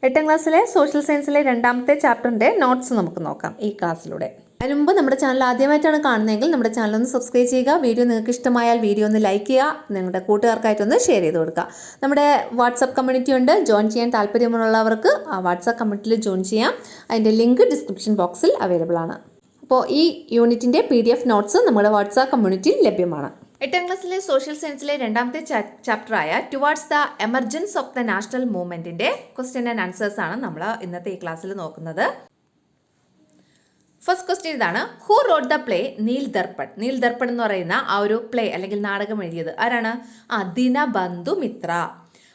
8ാം ക്ലാസ്സിലെ സോഷ്യൽ സയൻസിലെ രണ്ടാമത്തെ ചാപ്റ്ററിൻ്റെ നോട്ട്സ് നമുക്ക് നോക്കാം ഈ ക്ലാസ്സിലൂടെ. അതിന് മുമ്പ് നമ്മുടെ ചാനൽ ആദ്യമായിട്ടാണ് കാണുന്നതെങ്കിൽ നമ്മുടെ ചാനൽ ഒന്ന് സബ്സ്ക്രൈബ് ചെയ്യുക. വീഡിയോ നിങ്ങൾക്ക് ഇഷ്ടമായാൽ വീഡിയോ ഒന്ന് ലൈക്ക് ചെയ്യുക, നിങ്ങളുടെ കൂട്ടുകാർക്കായിട്ടൊന്ന് ഷെയർ ചെയ്ത് കൊടുക്കുക. നമ്മുടെ വാട്സപ്പ് കമ്മ്യൂണിറ്റി ഉണ്ട്, ജോയിൻ ചെയ്യാൻ താല്പര്യമുള്ളവർക്ക് ആ വാട്സപ്പ് കമ്മ്യൂണിറ്റിയിൽ ജോയിൻ ചെയ്യാം. അതിൻ്റെ ലിങ്ക് ഡിസ്ക്രിപ്ഷൻ ബോക്സിൽ അവൈലബിൾ ആണ്. അപ്പോൾ ഈ യൂണിറ്റിൻ്റെ PDF നോട്ട്സ് നമ്മുടെ വാട്സാപ്പ് കമ്മ്യൂണിറ്റിയിൽ ലഭ്യമാണ്. 8ാം ക്ലാസ്സിലെ സോഷ്യൽ സയൻസിലെ രണ്ടാമത്തെ ചാപ്റ്ററായ towards the emergence of the national മൂവ്മെൻറ്റിൻ്റെ ക്വസ്റ്റ്യൻ ആൻഡ് ആൻസേഴ്സ് ആണ് നമ്മൾ ഇന്നത്തെ ഈ ക്ലാസ്സിൽ നോക്കുന്നത്. ഫസ്റ്റ് ക്വസ്റ്റ്യൻ ഇതാണ്: who wrote the play Nil Darpan? Nil Darpan എന്ന് പറയുന്ന ആ ഒരു പ്ലേ അല്ലെങ്കിൽ നാടകം എഴുതിയത് ആരാണ്? ദിനബന്ധു മിത്ര.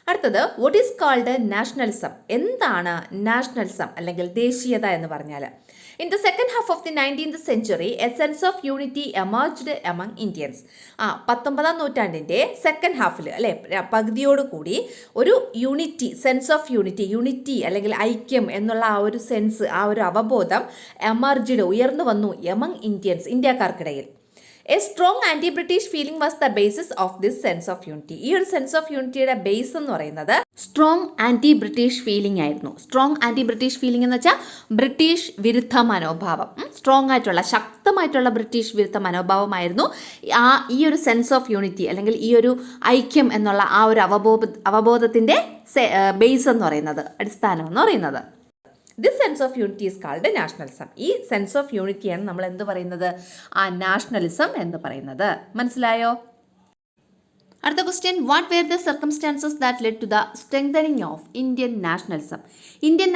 അടുത്തത്, വാട്ട് ഈസ് കോൾഡ് നാഷണലിസം? എന്താണ് നാഷണലിസം അല്ലെങ്കിൽ ദേശീയത എന്ന് പറഞ്ഞാൽ? In the second half of the 19th century, a sense of unity emerged among Indians. 19ാം നൂറ്റാണ്ടിൻ്റെ സെക്കൻഡ് ഹാഫിൽ അല്ലെ, പകുതിയോടുകൂടി ഒരു സെൻസ് ഓഫ് യൂണിറ്റി അല്ലെങ്കിൽ ഐക്യം എന്നുള്ള ആ ഒരു സെൻസ്, ആ ഒരു അവബോധം ഉയർന്നു വന്നു എമംഗ് ഇന്ത്യൻസ്, ഇന്ത്യക്കാർക്കിടയിൽ. A strong anti British feeling was the basis of this sense of unity. ഈ ഒരു സെൻസ് ഓഫ് യൂണിറ്റിയുടെ ബേസ് എന്ന് പറയുന്നത് സ്ട്രോങ് ആൻറ്റി ബ്രിട്ടീഷ് ഫീലിംഗ് ആയിരുന്നു. സ്ട്രോങ് ആൻറ്റി ബ്രിട്ടീഷ് ഫീലിംഗ് എന്ന് വെച്ചാൽ ബ്രിട്ടീഷ് വിരുദ്ധ മനോഭാവം, സ്ട്രോങ് ആയിട്ടുള്ള ശക്തമായിട്ടുള്ള ബ്രിട്ടീഷ് വിരുദ്ധ മനോഭാവമായിരുന്നു ഈ ഒരു സെൻസ് ഓഫ് യൂണിറ്റി അല്ലെങ്കിൽ ഈ ഒരു ഐക്യം എന്നുള്ള ആ ഒരു അവബോധത്തിൻ്റെ ബേസ് എന്ന് പറയുന്നത്, അടിസ്ഥാനം എന്ന് പറയുന്നത്. This sense of unity is called nationalism. ഈ സെൻസ് ഓഫ് യൂണിറ്റിയാണ് നമ്മൾ എന്ത് പറയുന്നത്? നാഷണലിസം എന്ന് പറയുന്നത്. മനസ്സിലായോ? അടുത്ത question: what were the circumstances that led to the strengthening of Indian nationalism? Indian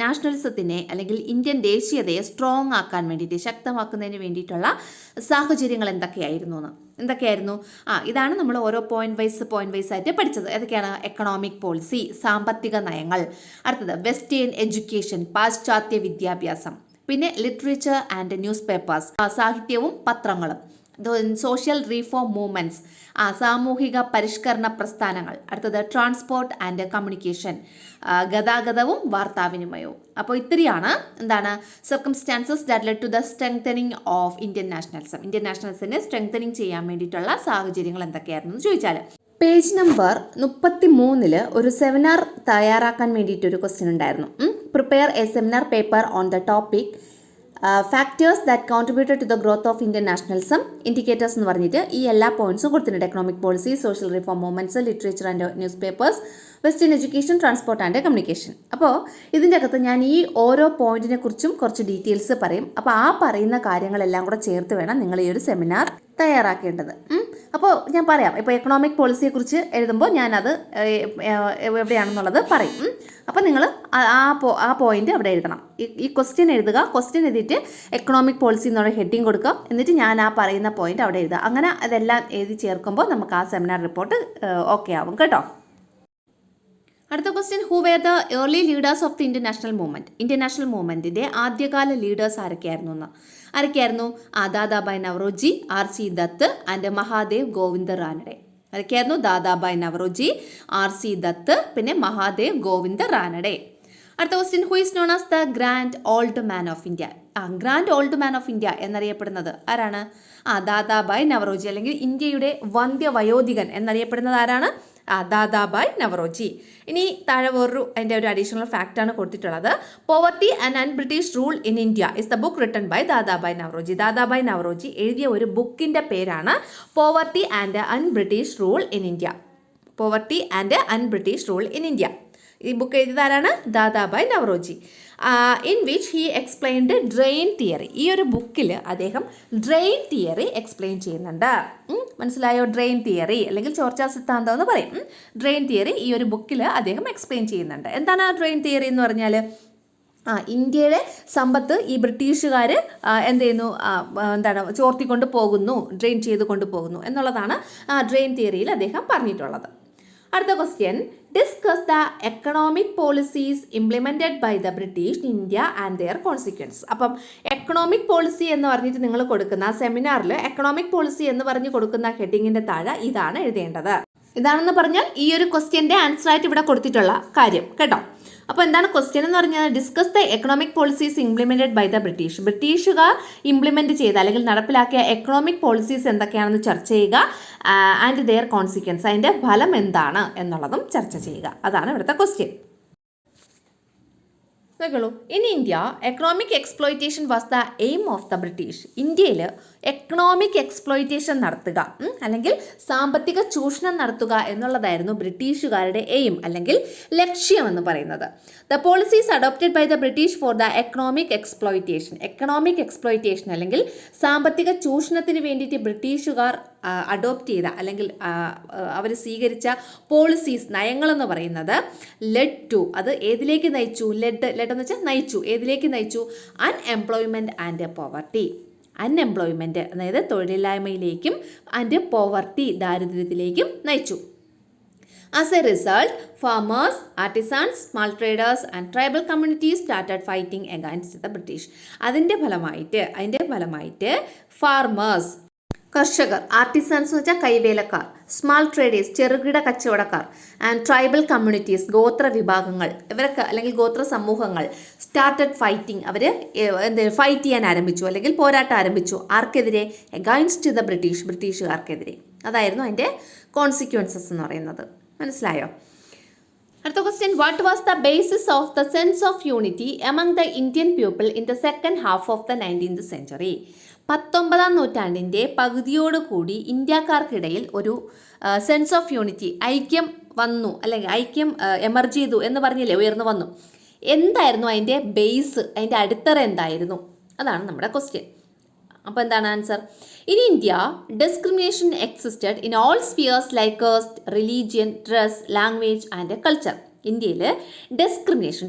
നാഷണലിസത്തിനെ അല്ലെങ്കിൽ ഇന്ത്യൻ ദേശീയതയെ സ്ട്രോങ് ആക്കാൻ വേണ്ടിയിട്ട്, ശക്തമാക്കുന്നതിന് വേണ്ടിയിട്ടുള്ള സാഹചര്യങ്ങൾ എന്തൊക്കെയായിരുന്നു? ഇതാണ് നമ്മൾ ഓരോ പോയിന്റ് വൈസ് ആയിട്ട് പഠിച്ചത്. ഏതൊക്കെയാണ്? എക്കണോമിക് പോളിസി, സാമ്പത്തിക നയങ്ങൾ. അടുത്തത് വെസ്റ്റേൺ എഡ്യൂക്കേഷൻ, പാശ്ചാത്യ വിദ്യാഭ്യാസം. പിന്നെ ലിറ്ററേച്ചർ ആൻഡ് ന്യൂസ് പേപ്പേഴ്സ്, സാഹിത്യവും പത്രങ്ങളും. സോഷ്യൽ റീഫോം മൂവ്മെൻറ്റ്സ്, സാമൂഹിക പരിഷ്കരണ പ്രസ്ഥാനങ്ങൾ. അടുത്തത് ട്രാൻസ്പോർട്ട് ആൻഡ് കമ്മ്യൂണിക്കേഷൻ, ഗതാഗതവും വാർത്താവിനിമയവും. അപ്പോൾ ഇത്രയാണ് എന്താണ് circumstances that led to the strengthening of Indian nationalism. Indian നാഷണലിസത്തിനെ സ്ട്രെങ്തനിങ് ചെയ്യാൻ വേണ്ടിയിട്ടുള്ള സാഹചര്യങ്ങൾ എന്തൊക്കെയായിരുന്നു എന്ന് ചോദിച്ചാൽ, പേജ് നമ്പർ 33 ഒരു സെമിനാർ തയ്യാറാക്കാൻ വേണ്ടിയിട്ടൊരു ക്വസ്റ്റ്യൻ ഉണ്ടായിരുന്നു. Prepare a seminar paper on the topic factors that contributed to the growth of Indian nationalism, indicators എന്ന് പറഞ്ഞിട്ട് ഈ എല്ലാ പോയിന്റ്സും കൊടുത്തിട്ടുണ്ട്. Economic policy, social reform movements, literature and newspapers, western education, transport and communication. അപ്പോൾ ഇതിൻ്റെ അകത്ത് ഞാൻ ഈ ഓരോ പോയിന്റിനെ കുറിച്ചും കുറച്ച് ഡീറ്റെയിൽസ് പറയും. അപ്പോൾ ആ പറയുന്ന കാര്യങ്ങളെല്ലാം കൂടെ ചേർത്ത് വേണം നിങ്ങൾ ഈ ഒരു സെമിനാർ തയ്യാറാക്കേണ്ടത്. അപ്പോൾ ഞാൻ പറയാം. ഇപ്പോൾ എക്കണോമിക് പോളിസിയെക്കുറിച്ച് എഴുതുമ്പോൾ ഞാനത് എവിടെയാണെന്നുള്ളത് പറയും. അപ്പോൾ നിങ്ങൾ ആ പോയിന്റ് അവിടെ എഴുതണം. ഈ ക്വസ്റ്റ്യൻ എഴുതുക. ക്വസ്റ്റ്യൻ എഴുതിയിട്ട് എക്കണോമിക് പോളിസി എന്നുള്ള ഹെഡിങ് കൊടുക്കുക. എന്നിട്ട് ഞാൻ ആ പറയുന്ന പോയിന്റ് അവിടെ എഴുതുക. അങ്ങനെ അതെല്ലാം എഴുതി ചേർക്കുമ്പോൾ നമുക്ക് ആ സെമിനാർ റിപ്പോർട്ട് ഓക്കെ ആവും കേട്ടോ. അടുത്ത question: who were the early leaders of the Indian national movement? Indian national മൂവ്മെൻറ്റിൻ്റെ ആദ്യകാല ലീഡേഴ്സ് ആരൊക്കെയായിരുന്നു? ദാദാഭായ് നവറോജി, R.C. ദത്ത് ആൻഡ് മഹാദേവ് ഗോവിന്ദ റാനഡെ. ആരൊക്കെയായിരുന്നു? ദാദാഭായ് നവറോജി, R.C. ദത്ത്, പിന്നെ മഹാദേവ് ഗോവിന്ദ റാനഡെ. അടുത്ത question: who is known as the grand old man of India? Grand old man of India എന്നറിയപ്പെടുന്നത് ആരാണ്? ദാദാഭായ് നവറോജി, അല്ലെങ്കിൽ ഇന്ത്യയുടെ വന്ധ്യവയോധികൻ എന്നറിയപ്പെടുന്നത് ആരാണ്? ദാദാഭായ് നവറോജി. ഇനി താഴെ അതിൻ്റെ ഒരു അഡീഷണൽ ഫാക്റ്റാണ് കൊടുത്തിട്ടുള്ളത്. Poverty and un British rule in India is the book written by Dadabhai Naoroji. Dadabhai Naoroji എഴുതിയ ഒരു ബുക്കിൻ്റെ പേരാണ് poverty and un British rule in India. Poverty and un British rule in India. ഈ ബുക്ക് എഴുതിയതാരാണ്? Dadabhai Naoroji. In which he explained drain theory. ഈ ഒരു ബുക്കിൽ അദ്ദേഹം ഡ്രെയിൻ തിയറി എക്സ്പ്ലെയിൻ ചെയ്യുന്നുണ്ട്. മനസ്സിലായോ? ഡ്രെയിൻ തിയറി അല്ലെങ്കിൽ ചോർച്ചാ സിദ്ധാന്തം എന്ന് പറയും. ഡ്രെയിൻ തിയറി ഈ ഒരു ബുക്കിൽ അദ്ദേഹം എക്സ്പ്ലെയിൻ ചെയ്യുന്നുണ്ട്. എന്താണ് ആ ഡ്രെയിൻ തിയറി എന്ന് പറഞ്ഞാൽ, ഇന്ത്യയുടെ സമ്പത്ത് ഈ ബ്രിട്ടീഷുകാർ ചോർത്തിക്കൊണ്ട് പോകുന്നു, ഡ്രെയിൻ ചെയ്ത് കൊണ്ടുപോകുന്നു എന്നുള്ളതാണ് ഡ്രെയിൻ തിയറിയിൽ അദ്ദേഹം പറഞ്ഞിട്ടുള്ളത്. അടുത്ത question: discuss the economic policies implemented by the British India and their consequence. അപ്പം എക്കണോമിക് പോളിസി എന്ന് പറഞ്ഞിട്ട് നിങ്ങൾ കൊടുക്കുന്ന സെമിനാറിൽ എക്കണോമിക് പോളിസി എന്ന് പറഞ്ഞ് കൊടുക്കുന്ന ഹെഡിങ്ങിൻ്റെ താഴെ ഇതാണ് എഴുതേണ്ടത്. ഇതാണെന്ന് പറഞ്ഞാൽ ഈ ഒരു ക്വസ്റ്റ്യൻ്റെ ആൻസർ ആയിട്ട് ഇവിടെ കൊടുത്തിട്ടുള്ള കാര്യം കേട്ടോ. അപ്പോൾ എന്താണ് ക്വസ്റ്റ്യൻ എന്ന് പറഞ്ഞാൽ, discuss the economic policies implemented by the British. ബ്രിട്ടീഷുകാർ ഇംപ്ലിമെൻറ്റ് ചെയ്ത അല്ലെങ്കിൽ നടപ്പിലാക്കിയ എക്കണോമിക് പോളിസീസ് എന്തൊക്കെയാണെന്ന് ചർച്ച ചെയ്യുക. ആൻഡ് ദെയർ കോൺസിക്വൻസ്, അതിൻ്റെ ഫലം എന്താണ് എന്നുള്ളതും ചർച്ച ചെയ്യുക. അതാണ് ഇവിടുത്തെ ക്വസ്റ്റ്യൻ. നോക്കുള്ളൂ. In India economic exploitation was the aim of the British. ഇന്ത്യയിൽ എക്കണോമിക് എക്സ്പ്ലോയിറ്റേഷൻ നടത്തുക അല്ലെങ്കിൽ സാമ്പത്തിക ചൂഷണം നടത്തുക എന്നുള്ളതായിരുന്നു ബ്രിട്ടീഷുകാരുടെ എയിം അല്ലെങ്കിൽ ലക്ഷ്യം എന്ന് പറയുന്നത്. The policies adopted by the British for the economic exploitation അല്ലെങ്കിൽ സാമ്പത്തിക ചൂഷണത്തിന് വേണ്ടിയിട്ട് ബ്രിട്ടീഷുകാർ അഡോപ്റ്റ് ചെയ്ത അല്ലെങ്കിൽ അവർ സ്വീകരിച്ച പോളിസീസ്, നയങ്ങളെന്ന് പറയുന്നത് ലെഡ് ടു, അത് ഏതിലേക്ക് നയിച്ചു? ലെഡ് എന്ന് വെച്ചാൽ നയിച്ചു. ഏതിലേക്ക് നയിച്ചു? Unemployment and poverty. അൺഎംപ്ലോയ്മെൻറ്റ് അതായത് തൊഴിലില്ലായ്മയിലേക്കും ആൻഡ് പോവർട്ടി ദാരിദ്ര്യത്തിലേക്കും നയിച്ചു. As a result, farmers, artisans, small traders and tribal communities started fighting against the British. അതിൻ്റെ ഫലമായിട്ട് ഫാർമേഴ്സ്, കർഷകർ, ആർട്ടിസൻസ് എന്ന് വെച്ചാൽ കൈവേലക്കാർ, സ്മാൾ ട്രേഡേഴ്സ് ചെറുകിട കച്ചവടക്കാർ, ആൻഡ് ട്രൈബൽ കമ്മ്യൂണിറ്റീസ് ഗോത്ര വിഭാഗങ്ങൾ, ഇവരൊക്കെ അല്ലെങ്കിൽ ഗോത്ര സമൂഹങ്ങൾ സ്റ്റാർട്ടഡ് ഫൈറ്റിംഗ്, അവർ ഫൈറ്റ് ചെയ്യാൻ ആരംഭിച്ചു അല്ലെങ്കിൽ പോരാട്ടം ആരംഭിച്ചു. ആർക്കെതിരെ? എഗൈൻസ്റ്റ് ദ ബ്രിട്ടീഷുകാർക്കെതിരെ. അതായിരുന്നു അതിൻ്റെ കോൺസിക്വൻസസ് എന്ന് പറയുന്നത്. മനസ്സിലായോ? അടുത്ത question, what was the basis of the sense of unity among the Indian people in the second half of the 19th century? 19ാം നൂറ്റാണ്ടിൻ്റെ പകുതിയോടുകൂടി ഇന്ത്യക്കാർക്കിടയിൽ ഒരു സെൻസ് ഓഫ് യൂണിറ്റി, ഐക്യം വന്നു അല്ലെങ്കിൽ ഐക്യം എമർജ് ചെയ്തു എന്ന് പറഞ്ഞില്ലേ, ഉയർന്നു വന്നു. എന്തായിരുന്നു അതിൻ്റെ ബേസ്, അതിൻ്റെ അടിത്തറ എന്തായിരുന്നു? അതാണ് നമ്മുടെ ക്വസ്റ്റ്യൻ. അപ്പോൾ എന്താണ് answer? In India discrimination existed in all spheres like caste, religion, dress, language and culture. ഇന്ത്യയിൽ ഡിസ്ക്രിമിനേഷൻ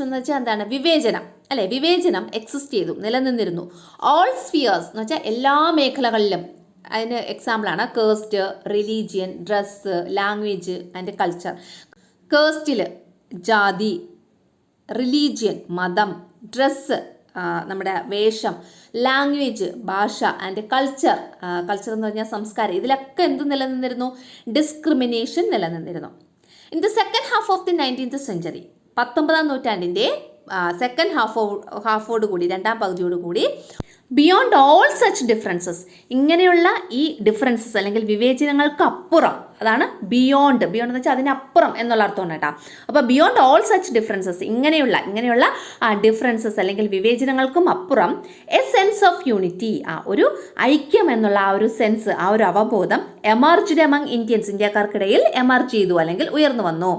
എന്ന് വെച്ചാൽ എന്താണ്? വിവേചനം, അല്ലെ? വിവേചനം എക്സിസ്റ്റ് ചെയ്തു, നിലനിന്നിരുന്നു. ഓൾ സ്ഫിയേഴ്സ് എന്ന് വെച്ചാൽ എല്ലാ മേഖലകളിലും. അതിന് എക്സാമ്പിളാണ് caste, religion, dress, language and culture. കാസ്റ്റിൽ ജാതി, റിലീജിയൻ മതം, ഡ്രസ്സ് നമ്മുടെ വേഷം, ലാംഗ്വേജ് ഭാഷ ആൻഡ് കൾച്ചർ എന്ന് പറഞ്ഞാൽ സംസ്കാരം. ഇതിലൊക്കെ എന്ത് നിലനിന്നിരുന്നു? ഡിസ്ക്രിമിനേഷൻ നിലനിന്നിരുന്നു. In the second half of the 19th century, 19ാം നൂറ്റാണ്ടിൻ്റെ സെക്കൻഡ് ഹാഫോടുകൂടി, രണ്ടാം പകുതിയോടുകൂടി, ബിയോണ്ട് ഓൾ സച്ച് ഡിഫറൻസസ്, ഇങ്ങനെയുള്ള ഈ ഡിഫറൻസസ് അല്ലെങ്കിൽ വിവേചനങ്ങൾക്ക് അപ്പുറം, അതാണ് ബിയോണ്ട് എന്ന് വെച്ചാൽ അതിനപ്പുറം എന്നുള്ള അർത്ഥമാണ് കേട്ടോ. അപ്പോൾ ബിയോണ്ട് ഓൾ സച്ച് ഡിഫറൻസസ്, ഇങ്ങനെയുള്ള ഡിഫറൻസസ് അല്ലെങ്കിൽ വിവേചനങ്ങൾക്കും അപ്പുറം എ സെൻസ് ഓഫ് യൂണിറ്റി, ഒരു ഐക്യം എന്നുള്ള ആ ഒരു സെൻസ്, ആ ഒരു അവബോധം എമർജ്ഡ് എമംഗ് ഇന്ത്യൻസ്, ഇന്ത്യക്കാർക്കിടയിൽ എമർജ് ചെയ്തു അല്ലെങ്കിൽ ഉയർന്നു വന്നു.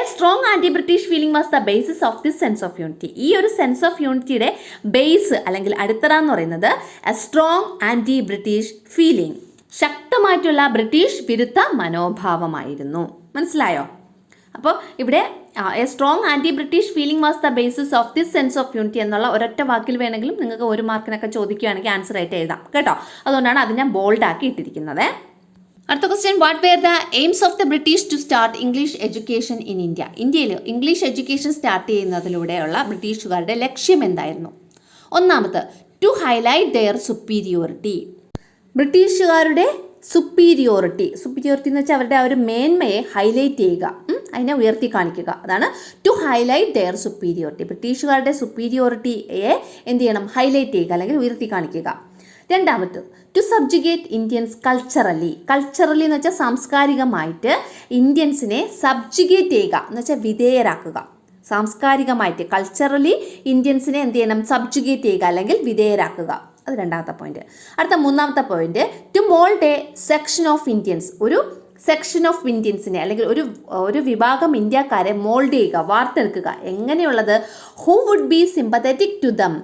A strong anti British feeling was the basis of this sense of unity. ഈ ഒരു സെൻസ് ഓഫ് യൂണിറ്റിയുടെ ബേസ് അല്ലെങ്കിൽ അടിത്തറ എന്ന് പറയുന്നത് a strong anti British feeling, ശക്തമായിട്ടുള്ള ബ്രിട്ടീഷ് വിരുദ്ധ മനോഭാവമായിരുന്നു. മനസ്സിലായോ? അപ്പോൾ ഇവിടെ a strong anti British feeling was the basis of this sense of unity എന്നുള്ള ഒരൊറ്റ വാക്കിൽ വേണമെങ്കിലും നിങ്ങൾക്ക് 1 മാർക്കിനൊക്കെ ചോദിക്കുകയാണെങ്കിൽ ആൻസർ ആയിട്ട് എഴുതാം കേട്ടോ. അതുകൊണ്ടാണ് അത് ഞാൻ ബോൾഡാക്കി ഇട്ടിരിക്കുന്നത്. അടുത്ത question, what were the aims of the British to start English education in India? ഇന്ത്യയിൽ ഇംഗ്ലീഷ് എഡ്യൂക്കേഷൻ സ്റ്റാർട്ട് ചെയ്യുന്നതിലൂടെയുള്ള ബ്രിട്ടീഷുകാരുടെ ലക്ഷ്യം എന്തായിരുന്നു? ഒന്നാമത്, ടു ഹൈലൈറ്റ് ദെയർ സുപ്പീരിയോറിറ്റി. ബ്രിട്ടീഷുകാരുടെ സുപ്പീരിയോറിറ്റി എന്ന് വെച്ചാൽ അവരുടെ ആ ഒരു മേന്മയെ ഹൈലൈറ്റ് ചെയ്യുക, അതിനെ ഉയർത്തി കാണിക്കുക. അതാണ് ടു ഹൈലൈറ്റ് ദെയർ സുപ്പീരിയോറിറ്റി. ബ്രിട്ടീഷുകാരുടെ സുപ്പീരിയോറിറ്റിയെ എന്ത് ചെയ്യണം? ഹൈലൈറ്റ് ചെയ്യുക അല്ലെങ്കിൽ ഉയർത്തി കാണിക്കുക. രണ്ടാമത്, ടു സബ്ജുഗേറ്റ് ഇന്ത്യൻസ് കൾച്ചറലി എന്ന് വെച്ചാൽ സാംസ്കാരികമായിട്ട് ഇന്ത്യൻസിനെ സബ്ജുഗേറ്റ് ചെയ്യുക എന്ന് വെച്ചാൽ വിധേയരാക്കുക. സാംസ്കാരികമായിട്ട് കൾച്ചറലി ഇന്ത്യൻസിനെ എന്ത് ചെയ്യണം? സബ്ജുഗേറ്റ് ചെയ്യുക അല്ലെങ്കിൽ വിധേയരാക്കുക. അത് രണ്ടാമത്തെ പോയിന്റ്. അടുത്ത 3ാമത്തെ point, to mould a section of Indians, ഒരു സെക്ഷൻ ഓഫ് ഇന്ത്യൻസിനെ അല്ലെങ്കിൽ ഒരു വിഭാഗം ഇന്ത്യക്കാരെ മോൾഡ് ചെയ്യുക, വാർത്തെടുക്കുക. എങ്ങനെയുള്ളത്? Who would be sympathetic to them.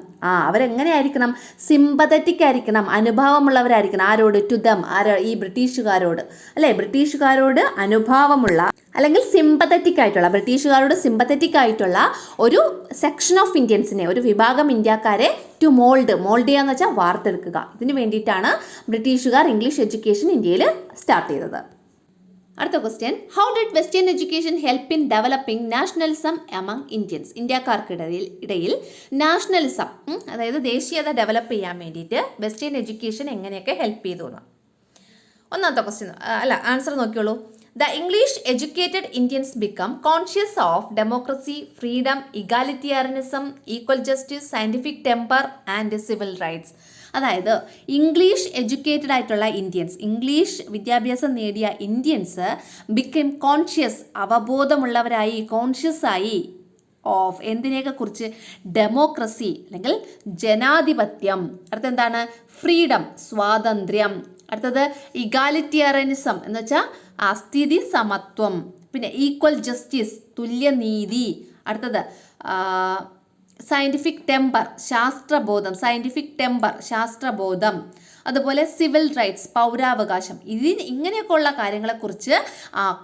അവരെങ്ങനെയായിരിക്കണം? സിമ്പത്തറ്റിക് ആയിരിക്കണം, അനുഭാവമുള്ളവരായിരിക്കണം. ആരോട്? ടു ദം, ഈ ബ്രിട്ടീഷുകാരോട്, അല്ലേ? ബ്രിട്ടീഷുകാരോട് അനുഭാവമുള്ള അല്ലെങ്കിൽ സിമ്പത്തറ്റിക് ആയിട്ടുള്ള, ബ്രിട്ടീഷുകാരോട് സിമ്പത്തറ്റിക് ആയിട്ടുള്ള ഒരു സെക്ഷൻ ഓഫ് ഇന്ത്യൻസിനെ, ഒരു വിഭാഗം ഇന്ത്യക്കാരെ ടു മോൾഡ് ചെയ്യാന്ന് വെച്ചാൽ വാർത്തെടുക്കുക. ഇതിന് വേണ്ടിയിട്ടാണ് ബ്രിട്ടീഷുകാർ ഇംഗ്ലീഷ് എഡ്യൂക്കേഷൻ ഇന്ത്യയിൽ സ്റ്റാർട്ട് ചെയ്തത്. അടുത്ത question, how did western education help in developing nationalism among Indians? ഇന്ത്യക്കാർക്കിടയിൽ നാഷണലിസം, അതായത് ദേശീയത ഡെവലപ്പ് ചെയ്യാൻ വേണ്ടിയിട്ട് വെസ്റ്റേൺ എഡ്യൂക്കേഷൻ എങ്ങനെയൊക്കെ ഹെൽപ്പ് ചെയ്തു എന്ന്. ഒന്നാമത്തെ ക്വസ്റ്റ്യൻ ആൻസർ നോക്കിയോളൂ. The English educated Indians become conscious of democracy, freedom, egalitarianism, equal justice, scientific temper and civil rights. അതായത് ഇംഗ്ലീഷ് എഡ്യൂക്കേറ്റഡ് ആയിട്ടുള്ള ഇന്ത്യൻസ്, ഇംഗ്ലീഷ് വിദ്യാഭ്യാസം നേടിയ ഇന്ത്യൻസ് ബിക്കം കോൺഷ്യസ്, അവബോധമുള്ളവരായി, കോൺഷ്യസ് ആയി ഓഫ് എന്തിനെയൊക്കെ കുറിച്ച്? ഡെമോക്രസി അല്ലെങ്കിൽ ജനാധിപത്യം. അടുത്ത എന്താണ്? ഫ്രീഡം സ്വാതന്ത്ര്യം. അടുത്തത് ഇഗാലിറ്റേറിയനിസം എന്ന് വെച്ചാൽ സ്ഥിതി സമത്വം. പിന്നെ ഈക്വൽ ജസ്റ്റിസ് തുല്യനീതി. അടുത്തത് സയൻറ്റിഫിക് ടെമ്പർ ശാസ്ത്രബോധം. സയൻറ്റിഫിക് ടെമ്പർ ശാസ്ത്രബോധം. അതുപോലെ സിവിൽ റൈറ്റ്സ് പൗരാവകാശം. ഇങ്ങനെയൊക്കെയുള്ള കാര്യങ്ങളെക്കുറിച്ച്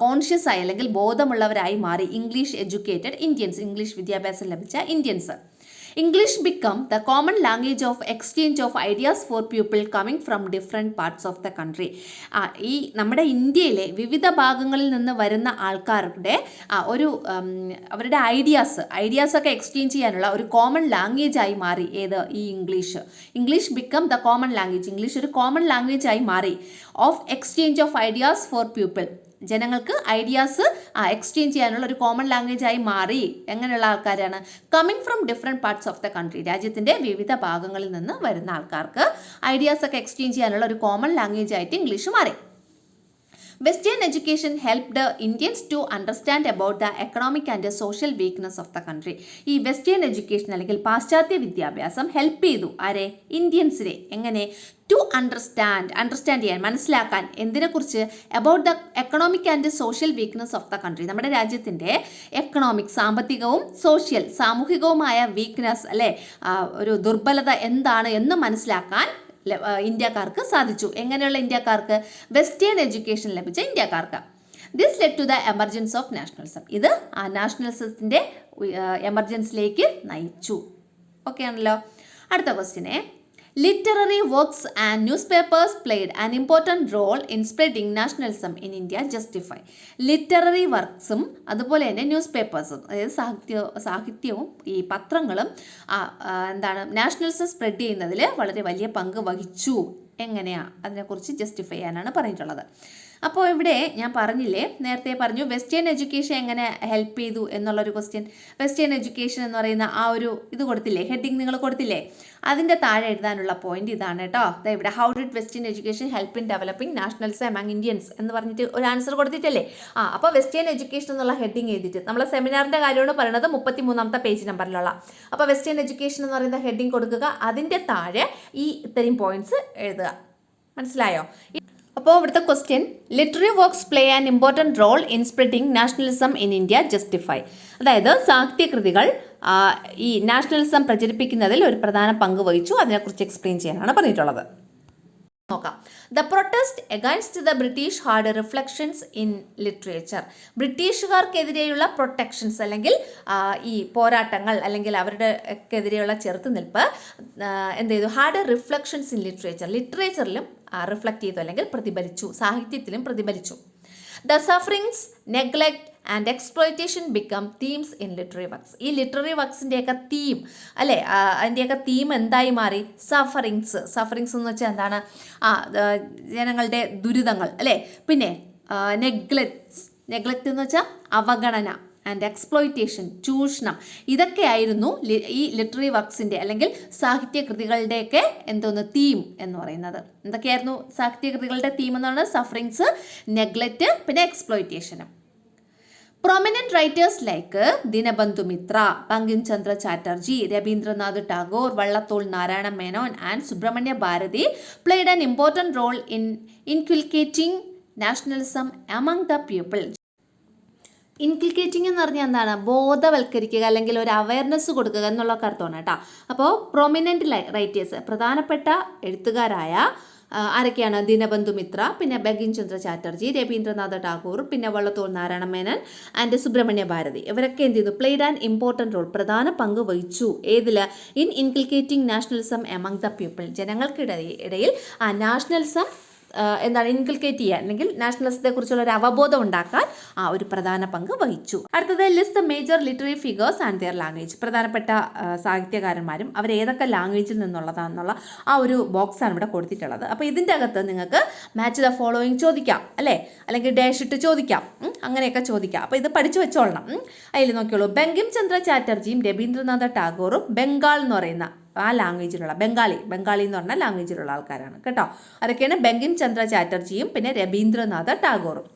കോൺഷ്യസ് ആയി അല്ലെങ്കിൽ ബോധമുള്ളവരായി മാറി ഇംഗ്ലീഷ് എഡ്യൂക്കേറ്റഡ് ഇന്ത്യൻസ്. ഇംഗ്ലീഷ് വിദ്യാഭ്യാസം ലഭിച്ച Indians. English become the common language of exchange of ideas for people coming from different parts of the country. ഈ നമ്മുടെ ഇന്ത്യയിലെ വിവിധ ഭാഗങ്ങളിൽ നിന്ന് വരുന്ന ആൾക്കാരുടെ അവരുടെ ഐഡിയാസൊക്കെ എക്സ്ചേഞ്ച് ചെയ്യാനുള്ള ഒരു കോമൺ ലാംഗ്വേജ് ആയി മാറി ഏത്? ഈ English become the common language. English ഒരു കോമൺ ലാംഗ്വേജ് ആയി മാറി. Of exchange of ideas for people. ജനങ്ങൾക്ക് ഐഡിയാസ് എക്സ്ചേഞ്ച് ചെയ്യാനുള്ള ഒരു കോമൺ ലാംഗ്വേജ് ആയി മാറി. എങ്ങനെയുള്ള ആൾക്കാരാണ്? Coming from different parts of the country. രാജ്യത്തിൻ്റെ വിവിധ ഭാഗങ്ങളിൽ നിന്ന് വരുന്ന ആൾക്കാർക്ക് ഐഡിയാസൊക്കെ എക്സ്ചേഞ്ച് ചെയ്യാനുള്ള ഒരു കോമൺ ലാംഗ്വേജ് ആയിട്ട് ഇംഗ്ലീഷ് മാറി. Western education helped Indians to understand about the economic and social weakness of the country. ഈ വെസ്റ്റേൺ എഡ്യൂക്കേഷൻ അല്ലെങ്കിൽ പാശ്ചാത്യ വിദ്യാഭ്യാസം ഹെൽപ്പ് ചെയ്തു ആരെ? ഇന്ത്യൻസിനെ. എങ്ങനെ? ടു അണ്ടർസ്റ്റാൻഡ് ചെയ്യാൻ, മനസ്സിലാക്കാൻ. എന്തിനെക്കുറിച്ച്? About the economic and social weakness of the country. നമ്മുടെ രാജ്യത്തിൻ്റെ എക്കണോമിക് സാമ്പത്തികവും സാമൂഹികവുമായ വീക്ക്നെസ് അല്ലെ ഒരു ദുർബലത എന്താണ് എന്ന് മനസ്സിലാക്കാൻ ഇന്ത്യക്കാർക്ക് സാധിച്ചു. എങ്ങനെയുള്ള ഇന്ത്യക്കാർക്ക്? വെസ്റ്റേൺ എഡ്യൂക്കേഷൻ ലഭിച്ച ഇന്ത്യക്കാർക്ക്. This led to the emergence of nationalism. ഇത് ആ നാഷണലിസത്തിൻ്റെ എമർജൻസിലേക്ക് നയിച്ചു. ഓക്കെ ആണല്ലോ. അടുത്ത ക്വസ്റ്റ്യനെ, literary works and newspapers played an important role in spreading nationalism in India justify. Literary വർക്ക്സും അതുപോലെ തന്നെ ന്യൂസ് പേപ്പേഴ്സും അതായത് സാഹിത്യവും ഈ പത്രങ്ങളും നാഷണലിസം സ്പ്രെഡ് ചെയ്യുന്നതിൽ വളരെ വലിയ പങ്ക് വഹിച്ചു. എങ്ങനെയാണ്? അതിനെക്കുറിച്ച് ജസ്റ്റിഫൈ ചെയ്യാനാണ് പറഞ്ഞിട്ടുള്ളത്. അപ്പോൾ ഇവിടെ ഞാൻ നേരത്തെ പറഞ്ഞു വെസ്റ്റേൺ എഡ്യൂക്കേഷൻ എങ്ങനെ ഹെൽപ്പ് ചെയ്തു എന്നുള്ളൊരു ക്വസ്റ്റ്യൻ. വെസ്റ്റേൺ എഡ്യൂക്കേഷൻ എന്ന് പറയുന്ന ആ ഒരു ഇത് കൊടുത്തില്ലേ, ഹെഡിങ് നിങ്ങൾ കൊടുത്തില്ലേ, അതിൻ്റെ താഴെ എഴുതാനുള്ള പോയിന്റ് ഇതാണ് കേട്ടോ. ഇവിടെ how did western education help in developing nationalism among Indians എന്ന് പറഞ്ഞിട്ട് ഒരു ആൻസർ കൊടുത്തിട്ടല്ലേ. അപ്പോൾ വെസ്റ്റേൺ എഡ്യൂക്കേഷൻ എന്നുള്ള ഹെഡിങ് എഴുതിയിട്ട് നമ്മളെ സെമിനാറിൻ്റെ കാര്യമാണ് പറയുന്നത് 33ാമത്തെ പേജ് നമ്പറിലുള്ള. അപ്പോൾ വെസ്റ്റേൺ എഡ്യൂക്കേഷൻ എന്ന് പറയുന്ന ഹെഡിങ് കൊടുക്കുക, അതിൻ്റെ താഴെ ഈ ഇത്രയും പോയിന്റ്സ് എഴുതുക. മനസ്സിലായോ? അപ്പോൾ ഇവിടുത്തെ question, literary works play an important role in spreading nationalism in India justify. അതായത് സാഹിത്യകൃതികൾ ഈ നാഷണലിസം പ്രചരിപ്പിക്കുന്നതിൽ ഒരു പ്രധാന പങ്ക് വഹിച്ചു. അതിനെക്കുറിച്ച് എക്സ്പ്ലെയിൻ ചെയ്യാനാണ് പറഞ്ഞിട്ടുള്ളത്. നോക്കാം. The protest against the British had reflections in literature. ബ്രിട്ടീഷുകാർക്കെതിരെയുള്ള പ്രൊട്ടക്ഷൻസ് അല്ലെങ്കിൽ ഈ പോരാട്ടങ്ങൾ അല്ലെങ്കിൽ അവരുടെക്കെതിരെയുള്ള ചെറുത്തുനിൽപ്പ് എന്ത് ചെയ്തു? ഹാഡ് റിഫ്ലക്ഷൻസ് ഇൻ ലിറ്ററേച്ചറിലും റിഫ്ലക്റ്റ് ചെയ്തു അല്ലെങ്കിൽ പ്രതിഫലിച്ചു, സാഹിത്യത്തിലും പ്രതിഫലിച്ചു. The sufferings, neglect and exploitation become themes in literary works. ഈ ലിറ്റററി വർക്ക്സിൻ്റെയൊക്കെ തീം അല്ലേ, അതിൻ്റെയൊക്കെ തീം എന്തായി മാറി? സഫറിങ്സ് എന്ന് വെച്ചാൽ എന്താണ്? ജനങ്ങളുടെ ദുരിതങ്ങൾ അല്ലേ. പിന്നെ നെഗ്ലെക്റ്റ് എന്ന് വെച്ചാൽ അവഗണന, ആൻഡ് എക്സ്പ്ലോയിറ്റേഷൻ ചൂഷണം. ഇതൊക്കെയായിരുന്നു ഈ ലിറ്റററി വർക്ക്സിൻ്റെ അല്ലെങ്കിൽ സാഹിത്യകൃതികളുടെയൊക്കെ തീം എന്ന് പറയുന്നത്. എന്തൊക്കെയായിരുന്നു സാഹിത്യകൃതികളുടെ തീം എന്ന് പറയുന്നത്? സഫറിങ്സ്, നെഗ്ലെക്റ്റ്, പിന്നെ എക്സ്പ്ലോയിറ്റേഷനും. Prominent writers like Dinabandhu Mitra, Bankim Chandra Chatterjee, Rabindranath Tagore, Vallathol Narayana Menon and Subramanya Bharati played an important role in inculcating nationalism among the people. ഇൻകിൽക്കേറ്റിംഗ് എന്ന് പറഞ്ഞാൽ എന്താണ്? ബോധവൽക്കരിക്കുക അല്ലെങ്കിൽ ഒരു അവയർനെസ് കൊടുക്കുക എന്നുള്ള അർത്ഥമാണ് കേട്ടോ. അപ്പോൾ പ്രൊമിനൻറ്റ് റൈറ്റേഴ്സ്, പ്രധാനപ്പെട്ട എഴുത്തുകാരായ ആരൊക്കെയാണ്? ദീനബന്ധു മിത്ര, പിന്നെ ബങ്കിം ചന്ദ്ര ചാറ്റർജി, രവീന്ദ്രനാഥ ടാഗോർ, പിന്നെ വള്ളത്തോൾ നാരായണ മേനൻ ആൻഡ് സുബ്രഹ്മണ്യ ഭാരതി. ഇവരൊക്കെ എന്ത് ചെയ്തു? പ്ലേഡ് ആൻ ഇമ്പോർട്ടൻറ്റ് റോൾ, പ്രധാന പങ്ക് വഹിച്ചു. ഏതിൽ? In inculcating nationalism among the people. ജനങ്ങൾക്കിടയിൽ ആ നാഷണലിസം ഇൻകിൽക്കേറ്റ് ചെയ്യാൻ അല്ലെങ്കിൽ നാഷണലിസത്തെ കുറിച്ചുള്ള ഒരു അവബോധം ഉണ്ടാക്കാൻ ഒരു പ്രധാന പങ്ക് വഹിച്ചു. അടുത്തത് list the major literary figures and their language. പ്രധാനപ്പെട്ട സാഹിത്യകാരന്മാരും അവർ ഏതൊക്കെ ലാംഗ്വേജിൽ നിന്നുള്ളതാണെന്നുള്ള ഒരു ബോക്സാണ് ഇവിടെ കൊടുത്തിട്ടുള്ളത്. അപ്പോൾ ഇതിൻ്റെ അകത്ത് നിങ്ങൾക്ക് മാച്ച് ദ ഫോളോയിങ് ചോദിക്കാം അല്ലേ, അല്ലെങ്കിൽ ഡാഷ് ഇട്ട് ചോദിക്കാം, അങ്ങനെയൊക്കെ ചോദിക്കാം. അപ്പോൾ ഇത് പഠിച്ചു വെച്ചോളണം. അതിൽ നോക്കിയോളൂ, ബങ്കിം ചന്ദ്ര ചാറ്റർജിയും രവീന്ദ്രനാഥ ടാഗോറും ബംഗാൾ എന്ന് പറയുന്ന ആ ലാംഗ്വേജിലുള്ള ബംഗാളി എന്ന് പറഞ്ഞ ലാംഗ്വേജിലുള്ള ആൾക്കാരാണ് കേട്ടോ. അതൊക്കെയാണ് ബങ്കിം ചന്ദ്ര ചാറ്റർജിയും പിന്നെ രവീന്ദ്രനാഥ ടാഗോറും.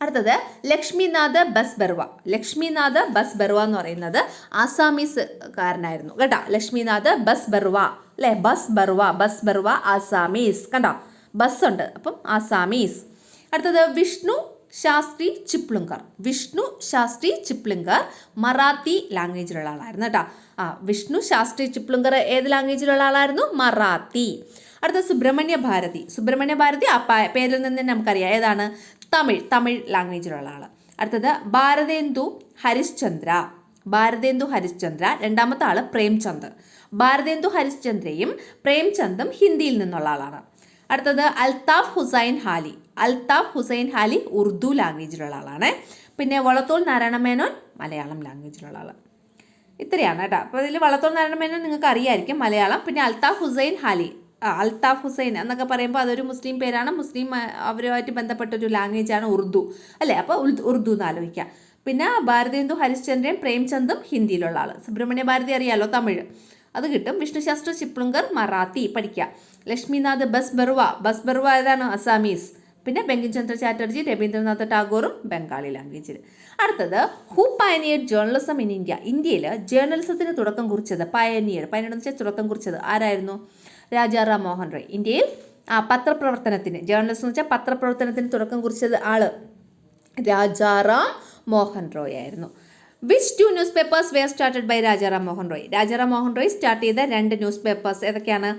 അടുത്തത് ലക്ഷ്മിനാഥ് ബസ്ബർവ. ലക്ഷ്മിനാഥ് ബസ്ബർവ എന്ന് പറയുന്നത് ആസാമീസുകാരനായിരുന്നു കേട്ടോ. ലക്ഷ്മിനാഥ് ബസ്ബർവ അല്ലേ, ബസ്ബർവ ആസാമീസ് കണ്ടോ, ബസ് ഉണ്ട് അപ്പം ആസാമീസ്. അടുത്തത് വിഷ്ണു ശാസ്ത്രി ചിപ്ലുങ്കർ. വിഷ്ണു ശാസ്ത്രി ചിപ്ലുങ്കർ മറാത്തി ലാംഗ്വേജിലുള്ള ആളായിരുന്നു കേട്ടോ. വിഷ്ണു ശാസ്ത്രി ചിപ്ലുങ്കർ ഏത് ലാംഗ്വേജിലുള്ള ആളായിരുന്നു? മറാത്തി. അടുത്ത സുബ്രഹ്മണ്യ ഭാരതി. സുബ്രഹ്മണ്യ ഭാരതി ആ പേരിൽ നിന്ന് തന്നെ നമുക്കറിയാം ഏതാണ്? തമിഴ് ലാംഗ്വേജിലുള്ള ആൾ. അടുത്തത് ഭാരതേന്ദു ഹരിശ്ചന്ദ്ര. ഭാരതേന്ദു ഹരിശ്ചന്ദ്ര. രണ്ടാമത്തെ ആള് പ്രേംചന്ദ്. ഭാരതേന്ദു ഹരിശ്ചന്ദ്രയും പ്രേംചന്ദും ഹിന്ദിയിൽ നിന്നുള്ള ആളാണ്. അടുത്തത് അൽതാഫ് ഹുസൈൻ ഹാലി. അൽതാഫ് ഹുസൈൻ ഹാലി ഉറുദു ലാംഗ്വേജിലുള്ള ആളാണ്. പിന്നെ വള്ളത്തോൾ നാരായണ മേനോൻ മലയാളം ലാംഗ്വേജിലുള്ള ആൾ. ഇത്രയാണ് കേട്ടോ. അപ്പോൾ ഇതിൽ വള്ളത്തോൾ നാരായണ മേനോൻ നിങ്ങൾക്ക് അറിയായിരിക്കും മലയാളം. പിന്നെ അൽതാഫ് ഹുസൈൻ ഹാലി, അൽതാഫ് ഹുസൈൻ എന്നൊക്കെ പറയുമ്പോൾ അതൊരു മുസ്ലിം പേരാണ്. മുസ്ലിം അവരുമായിട്ട് ബന്ധപ്പെട്ടൊരു ലാംഗ്വേജാണ് ഉറുദു അല്ലേ. അപ്പോൾ ഉറുദു എന്ന് ആലോചിക്കുക. പിന്നെ ഭാരതേന്ദു ഹരിശ്ചന്ദ്രൻ പ്രേംചന്ദും ഹിന്ദിയിലുള്ള ആൾ. സുബ്രഹ്മണ്യ ഭാരതി അറിയാലോ, തമിഴ്, അത് കിട്ടും. വിഷ്ണു ശാസ്ത്ര ചിപ്ലുങ്കർ മറാത്തി പഠിക്കുക. ലക്ഷ്മിനാഥ് ബസ്ബർവ ഏതാണ്? അസാമീസ്. പിന്നെ ബങ്കിംചന്ദ്ര ചാറ്റർജി രവീന്ദ്രനാഥ് ടാഗോറും ബംഗാളി ലാംഗ്വേജിൽ. അടുത്തത് ഹു പയനിയർഡ് ജേർണലിസം ഇൻ ഇന്ത്യ. ഇന്ത്യയിൽ ജേർണലിസത്തിന് തുടക്കം കുറിച്ചത് പയനിയർ എന്ന് വെച്ചാൽ തുടക്കം കുറിച്ചത് ആരായിരുന്നു? രാജാറാം മോഹൻ റോയ്. ഇന്ത്യയിൽ പത്രപ്രവർത്തനത്തിന്, ജേർണലിസം എന്ന് വെച്ചാൽ പത്രപ്രവർത്തനത്തിന് തുടക്കം കുറിച്ചത് ആള് രാജാറാം മോഹൻ റോയ് ആയിരുന്നു. Which 2 newspapers were started by Rajaram Mohan Roy. Rajaram Mohan Roy start ചെയ്ത 2 ന്യൂസ് പേപ്പേഴ്സ് ഏതൊക്കെയാണ്?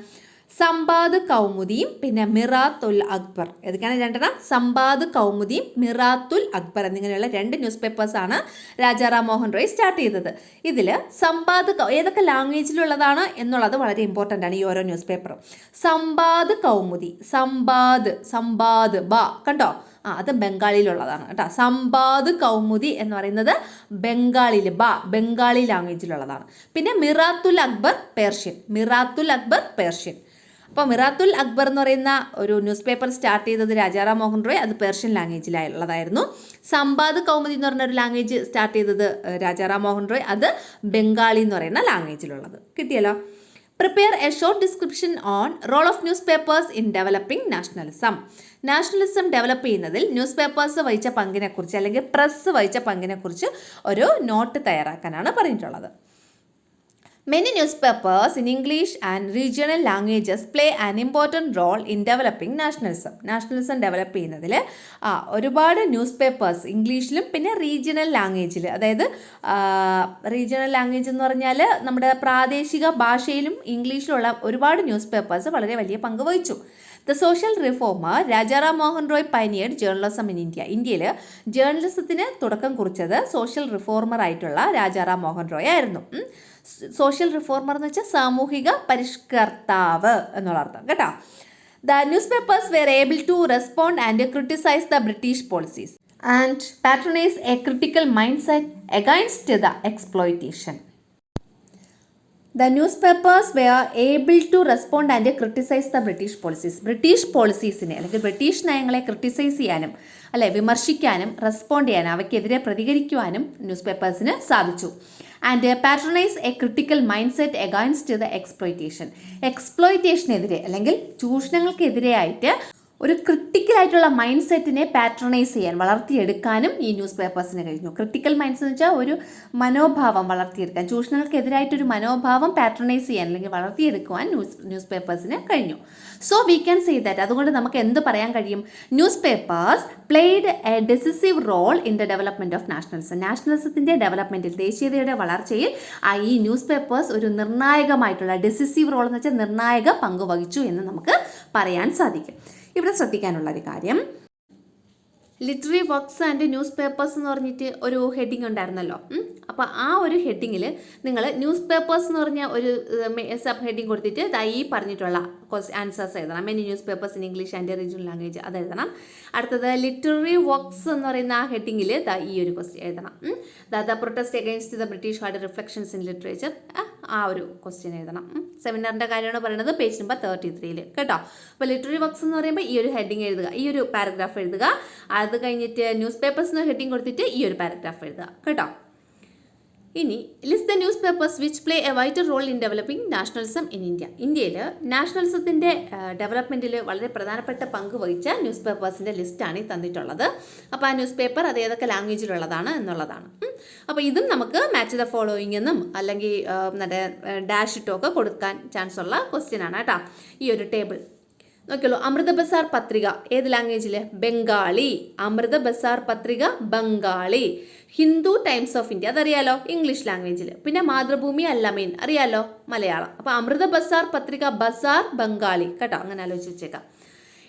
സമ്പാദ് കൗമുദിയും പിന്നെ മിറാത്തുൽ അക്ബർ. ഏതൊക്കെയാണ് രണ്ടെണ്ണം? സമ്പാദ് കൗമുദിയും മിറാത്തുൽ അക്ബർ എന്നിങ്ങനെയുള്ള 2 ന്യൂസ് പേപ്പേഴ്സാണ് രാജാറാം മോഹൻ റോയ് സ്റ്റാർട്ട് ചെയ്തത്. ഇതിൽ സമ്പാദ് ഏതൊക്കെ ലാംഗ്വേജിലുള്ളതാണ് എന്നുള്ളത് വളരെ ഇമ്പോർട്ടൻ്റ് ആണ് ഈ ഓരോ ന്യൂസ് പേപ്പറും. സമ്പാദ് കൗമുദി, സമ്പാദ് കണ്ടോ, അത് ബംഗാളിയിലുള്ളതാണ് കേട്ടോ. സമ്പാദ് കൗമുദി എന്ന് പറയുന്നത് ബംഗാളി ലാംഗ്വേജിലുള്ളതാണ്. പിന്നെ മിറാത്തുൽ അക്ബർ പേർഷ്യൻ. അപ്പോൾ മിറാത്തുൽ അക്ബർ എന്ന് പറയുന്ന ഒരു ന്യൂസ് പേപ്പർ സ്റ്റാർട്ട് ചെയ്തത് രാജാറാം മോഹൻ റോയ്, അത് പേർഷ്യൻ ലാംഗ്വേജിലുള്ളതായിരുന്നു. സമ്പാദ് കൗമുദി എന്ന് പറഞ്ഞ ഒരു ലാംഗ്വേജ് സ്റ്റാർട്ട് ചെയ്തത് രാജാറാം മോഹൻ റോയ്, അത് ബംഗാളി എന്ന് പറയുന്ന ലാംഗ്വേജിലുള്ളത്. കിട്ടിയല്ലോ. Prepare a short description on role of newspapers in developing nationalism. Nationalism develop ചെയ്യുന്നതിൽ ന്യൂസ് പേപ്പേഴ്സ് വഹിച്ച പങ്കിനെക്കുറിച്ച് അല്ലെങ്കിൽ പ്രസ് വഹിച്ച പങ്കിനെക്കുറിച്ച് ഒരു നോട്ട് തയ്യാറാക്കാനാണ് പറഞ്ഞിട്ടുള്ളത്. Many newspapers in English and regional languages play an important role in developing nationalism. Nationalism develop ചെയ്യുന്നതിൽ ഒരുപാട് news papers ഇംഗ്ലീഷിലും പിന്നെ റീജിയണൽ ലാംഗ്വേജിൽ, അതായത് റീജിയണൽ ലാംഗ്വേജ് എന്ന് പറഞ്ഞാൽ നമ്മുടെ പ്രാദേശിക ഭാഷയിലും ഇംഗ്ലീഷിലുള്ള ഒരുപാട് ന്യൂസ് പേപ്പേഴ്സ് വളരെ വലിയ പങ്ക് വഹിച്ചു. The social reformer Rajaram Mohan Roy pioneered journalism in India. ഇന്ത്യയിൽ ജേർണലിസത്തിന് തുടക്കം കുറിച്ചത് സോഷ്യൽ റിഫോമർ ആയിട്ടുള്ള രാജാറാം മോഹൻ റോയ് ആയിരുന്നു. സോഷ്യൽ റിഫോർമർ എന്ന് വെച്ചാൽ സാമൂഹിക പരിഷ്കർത്താവ് എന്നുള്ള അർത്ഥം കേട്ടോ. The newspapers were able to respond and criticise the British policies and patronise a critical mind set against the exploitation. The newspapers were able to respond and criticise the British policies. British പോളിസീസിനെ അല്ലെങ്കിൽ British നയങ്ങളെ criticise ചെയ്യാനും വിമർശിക്കാനും respond ചെയ്യാനും അവയ്ക്കെതിരെ പ്രതികരിക്കുവാനും news പേപ്പേഴ്സിന് സാധിച്ചു. And patronise a critical mind set against the എക്സ്പ്ലോയിറ്റേഷനെതിരെ അല്ലെങ്കിൽ ചൂഷണങ്ങൾക്കെതിരെയായിട്ട് ഒരു ക്രിട്ടിക്കലായിട്ടുള്ള മൈൻഡ് സെറ്റിനെ പാട്രണൈസ് ചെയ്യാൻ, വളർത്തിയെടുക്കാനും ഈ ന്യൂസ് പേപ്പേഴ്സിന് കഴിഞ്ഞു. ക്രിട്ടിക്കൽ മൈൻഡ്സ് എന്ന് വെച്ചാൽ ഒരു മനോഭാവം വളർത്തിയെടുക്കാൻ, ചൂഷണങ്ങൾക്കെതിരായിട്ടൊരു മനോഭാവം പാട്രണൈസ് ചെയ്യാൻ അല്ലെങ്കിൽ വളർത്തിയെടുക്കുവാൻ ന്യൂസ് പേപ്പേഴ്സിന് കഴിഞ്ഞു. So we can say that, അതുകൊണ്ട് നമുക്ക് എന്ത് പറയാൻ കഴിയും? Newspapers played a decisive role in the development of nationalism. നാഷണലിസത്തിൻ്റെ ഡെവലപ്മെൻറ്റിൽ, ദേശീയതയുടെ വളർച്ചയിൽ ഈ ന്യൂസ് പേപ്പേഴ്സ് ഒരു നിർണായകമായിട്ടുള്ള, ഡെസിസീവ് റോൾ എന്ന് വെച്ചാൽ നിർണായക പങ്ക് വഹിച്ചു എന്ന് നമുക്ക് പറയാൻ സാധിക്കും. ഇവിടെ ശ്രദ്ധിക്കാനുള്ള ഒരു കാര്യം, literary works and news papers എന്ന് പറഞ്ഞിട്ട് ഒരു ഹെഡിങ് ഉണ്ടായിരുന്നല്ലോ. അപ്പോൾ ആ ഒരു ഹെഡിങ്ങിൽ നിങ്ങൾ ന്യൂസ് പേപ്പേഴ്സ് എന്ന് പറഞ്ഞ ഒരു സബ് ഹെഡിങ് കൊടുത്തിട്ട് ഈ പറഞ്ഞിട്ടുള്ള ആൻസേഴ്സ് എഴുതണം. Many news papers in English and regional language അത് എഴുതണം. അടുത്തത് ലിറ്റററി വർക്ക്സ് എന്ന് പറയുന്ന ആ ഹെഡിങ്ങിൽ ഈ ഒരു ക്വസ്റ്റ്യൻ എഴുതണം. The protest against the British hard reflections in literature, ആ ഒരു ക്വസ്റ്റ്യൻ എഴുതണം. സെമിനാറിൻ്റെ കാര്യമാണ് പറയുന്നത്, പേജ് നമ്പർ 33 കേട്ടോ. അപ്പോൾ ലിറ്റററി വർക്ക്സ് എന്ന് പറയുമ്പോൾ ഈ ഒരു ഹെഡിങ് എഴുതുക, ഈ ഒരു പാരഗ്രാഫ് എഴുതുക. അത് കഴിഞ്ഞിട്ട് ന്യൂസ് പേപ്പേഴ്സ് എന്ന് ഹെഡിങ് കൊടുത്തിട്ട് ഈ ഒരു പാരഗ്രാഫ് എഴുതുക കേട്ടോ. ഇനി list the newspapers which play a vital role in developing nationalism in India. ഇന്ത്യയിൽ നാഷണലിസത്തിൻ്റെ ഡെവലപ്മെൻറ്റിൽ വളരെ പ്രധാനപ്പെട്ട പങ്ക് വഹിച്ച ന്യൂസ് പേപ്പേഴ്സിൻ്റെ ലിസ്റ്റാണ് ഈ തന്നിട്ടുള്ളത്. അപ്പോൾ ആ ന്യൂസ് പേപ്പർ അത് ഏതൊക്കെ ലാംഗ്വേജിലുള്ളതാണ് എന്നുള്ളതാണ്. അപ്പോൾ ഇതും നമുക്ക് മാച്ച് ദ ഫോളോയിങ് എന്നും അല്ലെങ്കിൽ മറ്റേ ഡാഷ് ഇട്ടൊക്കെ കൊടുക്കാൻ ചാൻസ് ഉള്ള ക്വസ്റ്റ്യൻ ആണ് കേട്ടോ ഈ ഒരു ടേബിൾ. നോക്കിയുള്ളൂ, അമൃത ബസാർ പത്രിക ഏത് ലാംഗ്വേജിൽ? Bengali. Amrita Bazar Patrika Bengali. Hindu Times of India അതറിയാലോ, ഇംഗ്ലീഷ് ലാംഗ്വേജിൽ. പിന്നെ മാതൃഭൂമി അല്ലമീൻ അറിയാലോ, മലയാളം. അപ്പോൾ അമൃത ബസാർ പത്രിക ബസാർ ബംഗാളി കേട്ടോ, അങ്ങനെ ആലോചിച്ച് വെച്ചേക്കാം.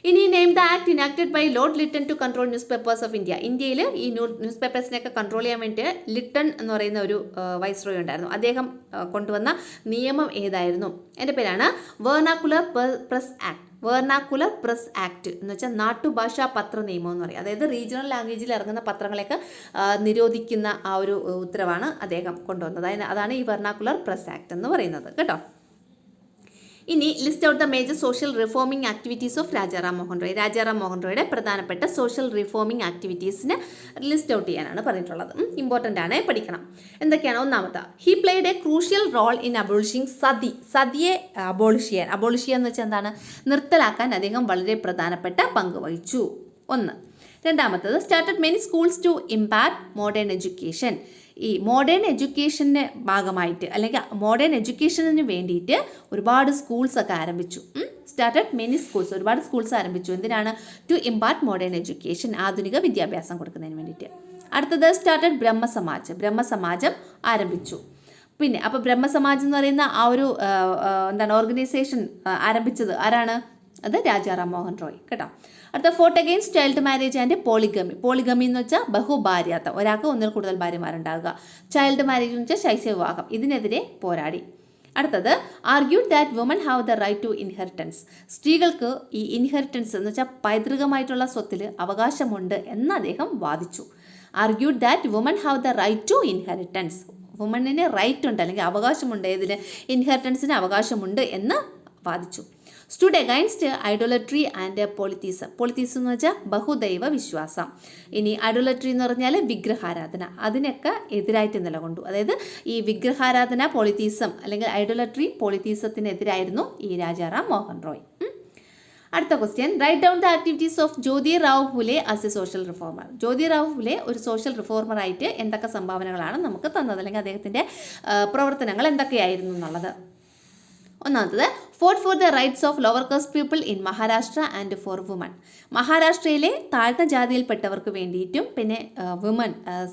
ഇനി name the act enacted by Lord Lytton to control newspapers of India. ഇന്ത്യയിൽ ഈ ന്യൂസ് പേപ്പേഴ്സിനെയൊക്കെ കൺട്രോൾ ചെയ്യാൻ വേണ്ടി ലിട്ടൺ എന്ന് പറയുന്ന ഒരു വൈസ്രോയി ഉണ്ടായിരുന്നു. അദ്ദേഹം കൊണ്ടുവന്ന നിയമം ഏതായിരുന്നു? എൻ്റെ പേരാണ് വെർനാക്കുലർ പ്രസ് ആക്ട്. വെർനാക്കുലർ പ്രസ് ആക്ട് എന്ന് വെച്ചാൽ നാട്ടുഭാഷാ പത്ര നിയമം എന്ന് പറയും. അതായത് റീജിയണൽ ലാംഗ്വേജിൽ ഇറങ്ങുന്ന പത്രങ്ങളെയൊക്കെ നിരോധിക്കുന്ന ആ ഒരു ഉത്തരവാണ് അദ്ദേഹം കൊണ്ടുവന്നത്. അതാണ് ഈ വെർനാക്കുലർ പ്രസ് ആക്ട് എന്ന് പറയുന്നത് കേട്ടോ. ഇനി list out the major social reforming activities of Rajaram Mohan Roy. Rajaram Mohan റോയുടെ പ്രധാനപ്പെട്ട സോഷ്യൽ റിഫോമിംഗ് ആക്ടിവിറ്റീസിന് ലിസ്റ്റ് ഔട്ട് ചെയ്യാനാണ് പറഞ്ഞിട്ടുള്ളത്. ഇമ്പോർട്ടൻ്റ് ആണ്, പഠിക്കണം. എന്തൊക്കെയാണ്? ഒന്നാമത്തെ, he played a crucial role in abolishing sati. സതിയെ അബോളിഷ് എന്ന് വെച്ചാൽ എന്താണ്? നിർത്തലാക്കാൻ അദ്ദേഹം വളരെ പ്രധാനപ്പെട്ട പങ്ക് വഹിച്ചു. ഒന്ന്. രണ്ടാമത്തത്, started many schools to impact modern education. ഈ മോഡേൺ എഡ്യൂക്കേഷൻ്റെ ഭാഗമായിട്ട് അല്ലെങ്കിൽ മോഡേൺ എഡ്യൂക്കേഷന് വേണ്ടിയിട്ട് ഒരുപാട് സ്കൂൾസ് ഒക്കെ ആരംഭിച്ചു. സ്റ്റാർട്ടഡ് മെനി സ്കൂൾസ്, ഒരുപാട് സ്കൂൾസ് ആരംഭിച്ചു. എന്തിനാണ്? ടു ഇമ്പാർട്ട് മോഡേൺ എഡ്യൂക്കേഷൻ, ആധുനിക വിദ്യാഭ്യാസം കൊടുക്കുന്നതിന് വേണ്ടിയിട്ട്. അടുത്തത്, സ്റ്റാർട്ടഡ് ബ്രഹ്മസമാജം ആരംഭിച്ചു. പിന്നെ അപ്പോൾ ബ്രഹ്മസമാജ് എന്ന് പറയുന്ന ആ ഒരു ഓർഗനൈസേഷൻ ആരംഭിച്ചത് ആരാണ്? അത് രാജാറാം മോഹൻ റോയ് കേട്ടോ. അടുത്ത, fort against child marriage and polygamy എന്ന് വെച്ചാൽ ബഹുഭാര്യാത്വം, ഒരാൾക്ക് ഒന്നിൽ കൂടുതൽ ഭാര്യമാരുണ്ടാകുക. ചൈൽഡ് മാരേജ് എന്ന് വെച്ചാൽ ശൈശവ വിവാഹം, ഇതിനെതിരെ പോരാടി. അടുത്തത്, argued that woman have the right to inheritance. സ്ത്രീകൾക്ക് ഈ ഇൻഹെറിറ്റൻസ് എന്ന് വെച്ചാൽ പൈതൃകമായിട്ടുള്ള സ്വത്തിൽ അവകാശമുണ്ട് എന്ന് അദ്ദേഹം വാദിച്ചു. Argued that woman have the right to inheritance. വുമണിന് റൈറ്റ് ഉണ്ട് അല്ലെങ്കിൽ അവകാശമുണ്ട്, ഇതിന് ഇൻഹെറിറ്റൻസിന് അവകാശമുണ്ട് എന്ന് വാദിച്ചു. Stood against idolatry and polytheism. Polytheism എന്ന് വെച്ചാൽ ബഹുദൈവ വിശ്വാസം. ഇനി ഐഡോലട്രി എന്ന് പറഞ്ഞാൽ വിഗ്രഹാരാധന, അതിനൊക്കെ എതിരായിട്ട് നിലകൊണ്ടു. അതായത് ഈ വിഗ്രഹാരാധന, പൊളിറ്റീസം അല്ലെങ്കിൽ ഐഡോലട്രി, പൊളിറ്റീസത്തിനെതിരായിരുന്നു ഈ രാജാറാം മോഹൻ റോയ്. അടുത്ത question, write down the activities of Jyotirao Phule as a social reformer. Jyotirao Phule ഒരു സോഷ്യൽ റിഫോമറായിട്ട് എന്തൊക്കെ സംഭാവനകളാണ് നമുക്ക് തന്നത്, അല്ലെങ്കിൽ അദ്ദേഹത്തിൻ്റെ പ്രവർത്തനങ്ങൾ എന്തൊക്കെയായിരുന്നു എന്നുള്ളത്. ഒന്നാമത്തത്, fought for the rights of lower caste people in Maharashtra and for woman. മഹാരാഷ്ട്രയിലെ താഴ്ന്ന ജാതിയിൽപ്പെട്ടവർക്ക് വേണ്ടിയിട്ടും പിന്നെ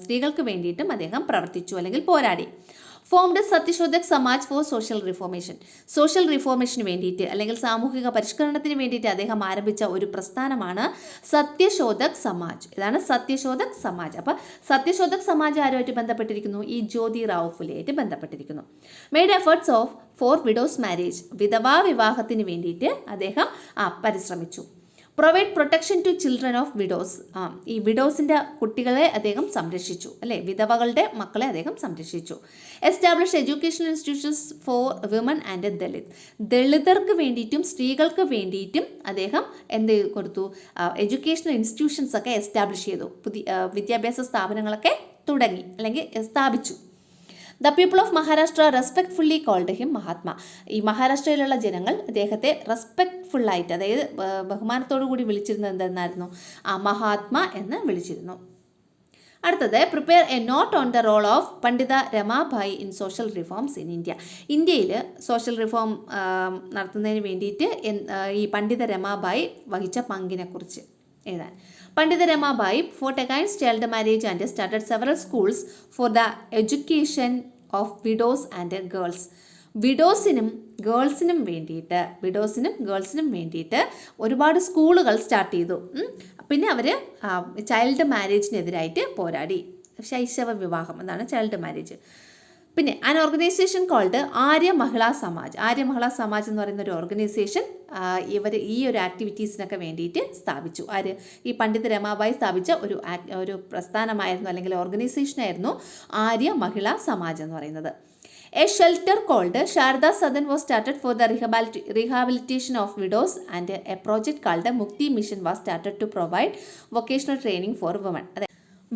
സ്ത്രീകൾക്ക് വേണ്ടിയിട്ടും അദ്ദേഹം പ്രവർത്തിച്ചു അല്ലെങ്കിൽ പോരാടി. Formed Satyashodhak Samaj for social റിഫോർമേഷന് വേണ്ടിയിട്ട് അല്ലെങ്കിൽ സാമൂഹിക പരിഷ്കരണത്തിന് വേണ്ടിയിട്ട് അദ്ദേഹം ആരംഭിച്ച ഒരു പ്രസ്ഥാനമാണ് സത്യശോധക് സമാജ്. ഇതാണ് സത്യശോധക് സമാജ്. അപ്പോൾ സത്യശോധക് സമാജ് ആരുമായിട്ട് ബന്ധപ്പെട്ടിരിക്കുന്നു? ഈ ജ്യോതിറാവ് ഫുലെയായിട്ട് ബന്ധപ്പെട്ടിരിക്കുന്നു. Made efforts for widows marriage. വിധവാ വിവാഹത്തിന് വേണ്ടിയിട്ട് അദ്ദേഹം പരിശ്രമിച്ചു. Provide protection to children of widows. ഈ വിഡോസിൻ്റെ കുട്ടികളെ അദ്ദേഹം സംരക്ഷിച്ചു, അല്ലേ, വിധവകളുടെ മക്കളെ അദ്ദേഹം സംരക്ഷിച്ചു. Establish educational institutions for women and ദളിതർക്ക് വേണ്ടിയിട്ടും സ്ത്രീകൾക്ക് വേണ്ടിയിട്ടും അദ്ദേഹം എന്ത് കൊടുത്തു? എഡ്യൂക്കേഷണൽ ഇൻസ്റ്റിറ്റ്യൂഷൻസ് ഒക്കെ എസ്റ്റാബ്ലിഷ് ചെയ്തു. വിദ്യാഭ്യാസ സ്ഥാപനങ്ങളൊക്കെ തുടങ്ങി അല്ലെങ്കിൽ സ്ഥാപിച്ചു. The people of Maharashtra respectfully called him Mahatma. ഈ മഹാരാഷ്ട്രയിലുള്ള ജനങ്ങൾ അദ്ദേഹത്തെ റെസ്പെക്ട്ഫുള്ളായിട്ട്, അതായത് ബഹുമാനത്തോടു കൂടി വിളിച്ചിരുന്നത് എന്തെന്നായിരുന്നു? മഹാത്മ എന്ന് വിളിച്ചിരുന്നു. അടുത്തത്, prepare a note on the role of Pandita Ramabai in social reforms in India. ഇന്ത്യയിൽ സോഷ്യൽ റിഫോം നടത്തുന്നതിന് വേണ്ടിയിട്ട് ഈ പണ്ഡിത രമാഭായ് വഹിച്ച പങ്കിനെക്കുറിച്ച് എഴുതാൻ. Pandita Ramabai fought against child marriage and started several schools for the education of widows and girls. വിഡോസിനും ഗേൾസിനും വേണ്ടിയിട്ട് ഒരുപാട് സ്കൂളുകൾ സ്റ്റാർട്ട് ചെയ്തു. പിന്നെ അവർ ചൈൽഡ് മാരേജിനെതിരായിട്ട് പോരാടി. ശൈശവ വിവാഹം, എന്നാണ് ചൈൽഡ് മാരേജ്. പിന്നെ ആൻ ഓർഗനൈസേഷൻ കോൾഡ് ആര്യ മഹിളാ സമാജ്. ആര്യ മഹിളാ സമാജ് എന്ന് പറയുന്ന ഒരു ഓർഗനൈസേഷൻ ഇവർ ഈ ഒരു ആക്ടിവിറ്റീസിനൊക്കെ വേണ്ടിയിട്ട് സ്ഥാപിച്ചു. ഈ പണ്ഡിത രമാബായി സ്ഥാപിച്ച ഒരു പ്രസ്ഥാനമായിരുന്നു അല്ലെങ്കിൽ ഓർഗനൈസേഷനായിരുന്നു ആര്യ മഹിളാ സമാജ് എന്ന് പറയുന്നത്. A shelter called Sharada Sadan was started for the rehabilitation of widows and a project called Mukti mission was started to provide vocational training for women.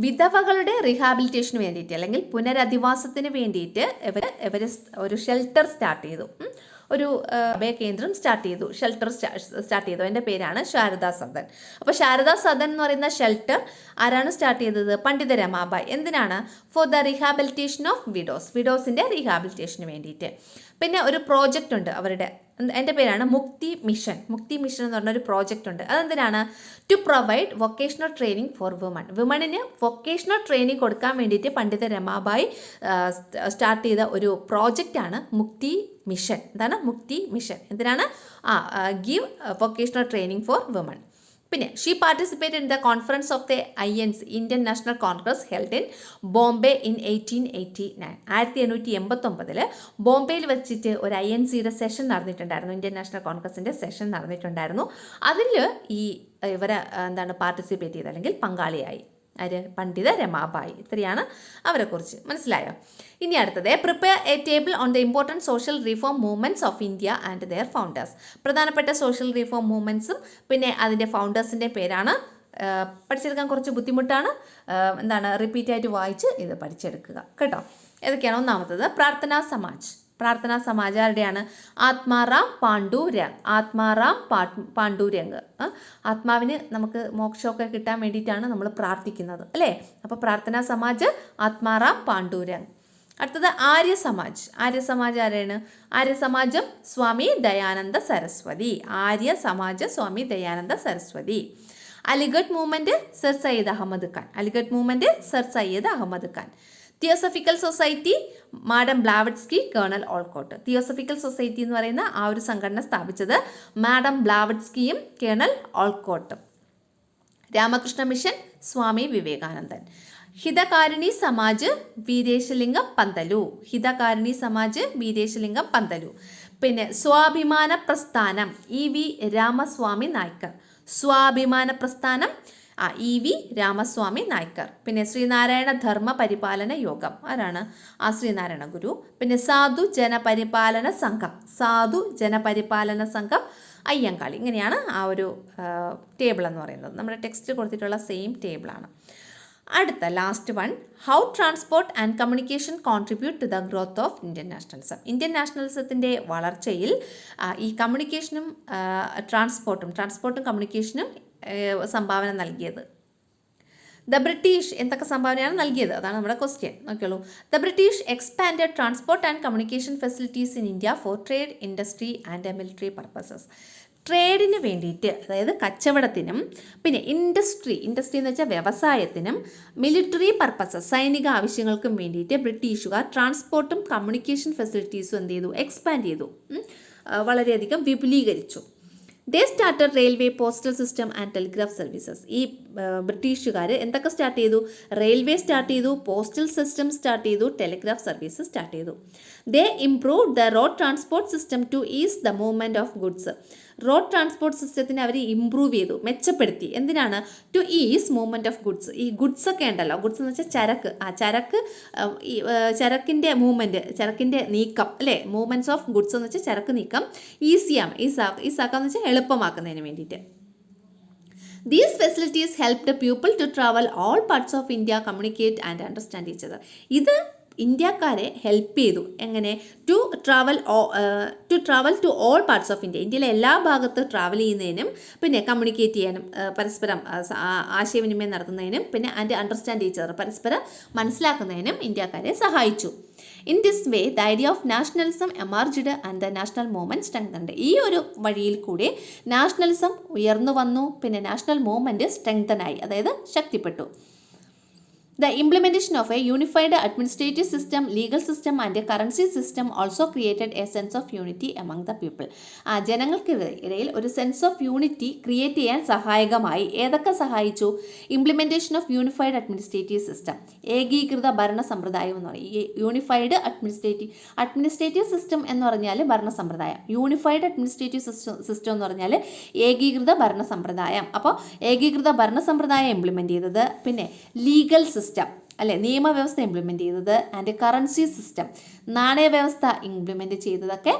വിധവകളുടെ റീഹാബിലിറ്റേഷന് വേണ്ടിയിട്ട് അല്ലെങ്കിൽ പുനരധിവാസത്തിന് വേണ്ടിയിട്ട് ഇവർ ഒരു ഷെൽട്ടർ സ്റ്റാർട്ട് ചെയ്തു. ഒരു അഭയകേന്ദ്രം സ്റ്റാർട്ട് ചെയ്തു, ഷെൽട്ടർ സ്റ്റാർട്ട് ചെയ്തു. എൻ്റെ പേരാണ് ശാരദാ സദൻ. അപ്പോൾ ശാരദാ സദൻ എന്ന് പറയുന്ന ഷെൽട്ടർ ആരാണ് സ്റ്റാർട്ട് ചെയ്തത്? പണ്ഡിത രമാബായി. എന്തിനാണ്? ഫോർ ദ റീഹാബിലിറ്റേഷൻ ഓഫ് വിഡോസിൻ്റെ റീഹാബിലിറ്റേഷന് വേണ്ടിയിട്ട്. പിന്നെ ഒരു പ്രോജക്റ്റ് ഉണ്ട് അവരുടെ, എൻ്റെ പേരാണ് മുക്തി മിഷൻ എന്ന് പറഞ്ഞ ഒരു പ്രോജക്റ്റ് ഉണ്ട്. അതെന്തിനാണ്? To provide vocational training for വിമണിന് വൊക്കേഷണൽ ട്രെയിനിങ് കൊടുക്കാൻ വേണ്ടിയിട്ട് പണ്ഡിത രമാബായി സ്റ്റാർട്ട് ചെയ്ത ഒരു പ്രോജക്റ്റാണ് മുക്തി മിഷൻ. എന്താണ് മുക്തി മിഷൻ? എന്തിനാണ്? Give vocational training for women. പിന്നെ she participate in the conference of the INC Indian National Congress held in Bombay in 1889. 1889 ബോംബെയിൽ വെച്ചിട്ട് ഒരു INCയുടെ സെഷൻ നടന്നിട്ടുണ്ടായിരുന്നു, ഇന്ത്യൻ നാഷണൽ കോൺഗ്രസിൻ്റെ സെഷൻ നടന്നിട്ടുണ്ടായിരുന്നു. അതിൽ ഇവരെ പാർട്ടിസിപ്പേറ്റ് ചെയ്ത് അല്ലെങ്കിൽ പങ്കാളിയായി. പണ്ഡിത രമാബായി. ഇത്രയാണ് അവരെക്കുറിച്ച്. മനസ്സിലായോ? ഇനി അടുത്തത്, prepare a table on the important social reform movements of India and there founders. പ്രധാനപ്പെട്ട സോഷ്യൽ റീഫോം മൂവ്മെൻറ്റ്സും പിന്നെ അതിൻ്റെ ഫൗണ്ടേഴ്സിൻ്റെ പേരാണ്. പഠിച്ചെടുക്കാൻ കുറച്ച് ബുദ്ധിമുട്ടാണ്. റിപ്പീറ്റ് ആയിട്ട് വായിച്ച് ഇത് പഠിച്ചെടുക്കുക കേട്ടോ. ഏതൊക്കെയാണ്? ഒന്നാമത്തത് പ്രാർത്ഥനാ സമാജ് ആരുടെയാണ്? ആത്മാറാം പാണ്ഡുരംഗ്. ആത്മാവിന് നമുക്ക് മോക്ഷമൊക്കെ കിട്ടാൻ വേണ്ടിയിട്ടാണ് നമ്മൾ പ്രാർത്ഥിക്കുന്നത് അല്ലേ? അപ്പോൾ പ്രാർത്ഥനാ സമാജ് ആത്മാറാം പാണ്ഡുരംഗ്. അടുത്തത് ആര്യസമാജ് ആരാണ്? ആര്യസമാജം Swami Dayananda Saraswati. Aligarh movement sir Syed Ahmed Khan. Theosophical Society madam Blavatsky, colonel Olcott. Theosophical Society എന്ന് പറയുന്ന ആ ഒരു സംഘടന സ്ഥാപിച്ചത് മാഡം ബ്ലാവറ്റ്സ്കിയും കേണൽ ഓൾക്കോട്ടും. രാമകൃഷ്ണ മിഷൻ സ്വാമി വിവേകാനന്ദൻ. ഹിതകാരിണി സമാജ് വീരേശലിംഗം പന്തലു. പിന്നെ സ്വാഭിമാന പ്രസ്ഥാനം EV രാമസ്വാമി നായ്ക്കർ. രാമസ്വാമി നായ്ക്കർ. പിന്നെ ശ്രീനാരായണ ധർമ്മ പരിപാലന യോഗം ആരാണ്? ശ്രീനാരായണ ഗുരു. പിന്നെ സാധു ജനപരിപാലന സംഘം അയ്യങ്കാളി. ഇങ്ങനെയാണ് ആ ഒരു ടേബിൾ എന്ന് പറയുന്നത്. നമ്മുടെ ടെക്സ്റ്റ് കൊടുത്തിട്ടുള്ള സെയിം ടേബിളാണ്. അടുത്ത last one, how transport and communication contribute to the growth of Indian nationalism. നാഷണലിസത്തിൻ്റെ വളർച്ചയിൽ ഈ കമ്മ്യൂണിക്കേഷനും ട്രാൻസ്പോർട്ടും കമ്മ്യൂണിക്കേഷനും സംഭാവന നൽകിയത്. ദ ബ്രിട്ടീഷ് എന്തൊക്കെ സംഭാവനയാണ് നൽകിയത്? അതാണ് നമ്മുടെ ക്വസ്റ്റ്യൻ. നോക്കിയോളൂ. The British expanded transport and communication facilities in India for trade, industry and military purposes. ട്രേഡിന് വേണ്ടിയിട്ട്, അതായത് കച്ചവടത്തിനും, പിന്നെ ഇൻഡസ്ട്രി എന്ന് വെച്ചാൽ വ്യവസായത്തിനും, മിലിറ്ററി പർപ്പസസ് സൈനിക ആവശ്യങ്ങൾക്കും വേണ്ടിയിട്ട് ബ്രിട്ടീഷുകാർ ട്രാൻസ്പോർട്ടും കമ്മ്യൂണിക്കേഷൻ ഫെസിലിറ്റീസും എന്ത് ചെയ്തു? എക്സ്പാൻഡ് ചെയ്തു, വളരെയധികം വിപുലീകരിച്ചു. They started railway, postal system and telegraph services. ഈ ബ്രിട്ടീഷുകാർ എന്തൊക്കെ സ്റ്റാർട്ട് ചെയ്തു? റെയിൽവേ സ്റ്റാർട്ട് ചെയ്തു, പോസ്റ്റൽ സിസ്റ്റം സ്റ്റാർട്ട് ചെയ്തു, ടെലിഗ്രാഫ് സർവീസ് സ്റ്റാർട്ട് ചെയ്തു. They improved the road transport system to ease the movement of goods. Road transport സിസ്റ്റത്തിനെ അവർ improve ചെയ്തു, മെച്ചപ്പെടുത്തി. എന്തിനാണ്? To ease movement of goods. ഈ ഗുഡ്സ് ഒക്കെ ഉണ്ടല്ലോ, ഗുഡ്സ് എന്ന് വെച്ചാൽ ചരക്കിൻ്റെ മൂവ്മെൻറ്റ്, ചരക്കിൻ്റെ നീക്കം അല്ലേ? മൂവ്മെൻറ്റ്സ് ഓഫ് ഗുഡ്സ് എന്ന് വെച്ചാൽ ചരക്ക് നീക്കം ഈസാക്കാന്ന് വെച്ചാൽ എളുപ്പമാക്കുന്നതിന് വേണ്ടിയിട്ട്. These facilities helped people to travel all parts of India, communicate and understand each other. ഇത് ഇന്ത്യക്കാരെ ഹെൽപ്പ് ചെയ്തു. എങ്ങനെ? To travel to all parts of India. ഇന്ത്യയിലെ എല്ലാ ഭാഗത്ത് ട്രാവൽ ചെയ്യുന്നതിനും, പിന്നെ കമ്മ്യൂണിക്കേറ്റ് ചെയ്യാനും, പരസ്പരം ആശയവിനിമയം നടത്തുന്നതിനും, പിന്നെ അണ്ടർസ്റ്റാൻഡ് ഈച്ച് അതർ, പരസ്പരം മനസ്സിലാക്കുന്നതിനും ഇന്ത്യക്കാരെ സഹായിച്ചു. In this way the idea of nationalism emerged and the national movement strengthened. ഈ ഒരു വഴിയിൽ കൂടി നാഷണലിസം ഉയർന്നു വന്നു, പിന്നെ നാഷണൽ മൂവ്മെൻറ്റ് സ്ട്രെങ്തനായി, അതായത് ശക്തിപ്പെട്ടു. The implementation of a unified administrative system, legal system and a currency system also created a sense of unity among the people. ജനങ്ങൾക്കിടയിൽ ഒരു സെൻസ് ഓഫ് യൂണിറ്റി ക്രിയേറ്റ് ചെയ്യാൻ സഹായകമായി. ഏതൊക്കെ സഹായിച്ചു? Implementation of unified administrative system, ഏകീകൃത ഭരണ സമ്പ്രദായം എന്ന് പറയും. ഈ യൂണിഫൈഡ് അഡ്മിനിസ്ട്രേറ്റീവ് സിസ്റ്റം എന്ന് പറഞ്ഞാൽ ഭരണ സമ്പ്രദായം, യൂണിഫൈഡ് അഡ്മിനിസ്ട്രേറ്റീവ് സിസ്റ്റം എന്ന് പറഞ്ഞാൽ ഏകീകൃത ഭരണ സമ്പ്രദായം. അപ്പോൾ ഏകീകൃത ഭരണ സമ്പ്രദായം ഇംപ്ലിമെൻറ്റ് ചെയ്തത്, പിന്നെ ലീഗൽ സിസ്റ്റം അല്ലെ, നിയമവ്യവസ്ഥ ഇംപ്ലിമെൻറ്റ് ചെയ്തത്, ആൻഡ് കറൻസി സിസ്റ്റം, നാണയവ്യവസ്ഥ ഇംപ്ലിമെൻറ്റ് ചെയ്തതൊക്കെ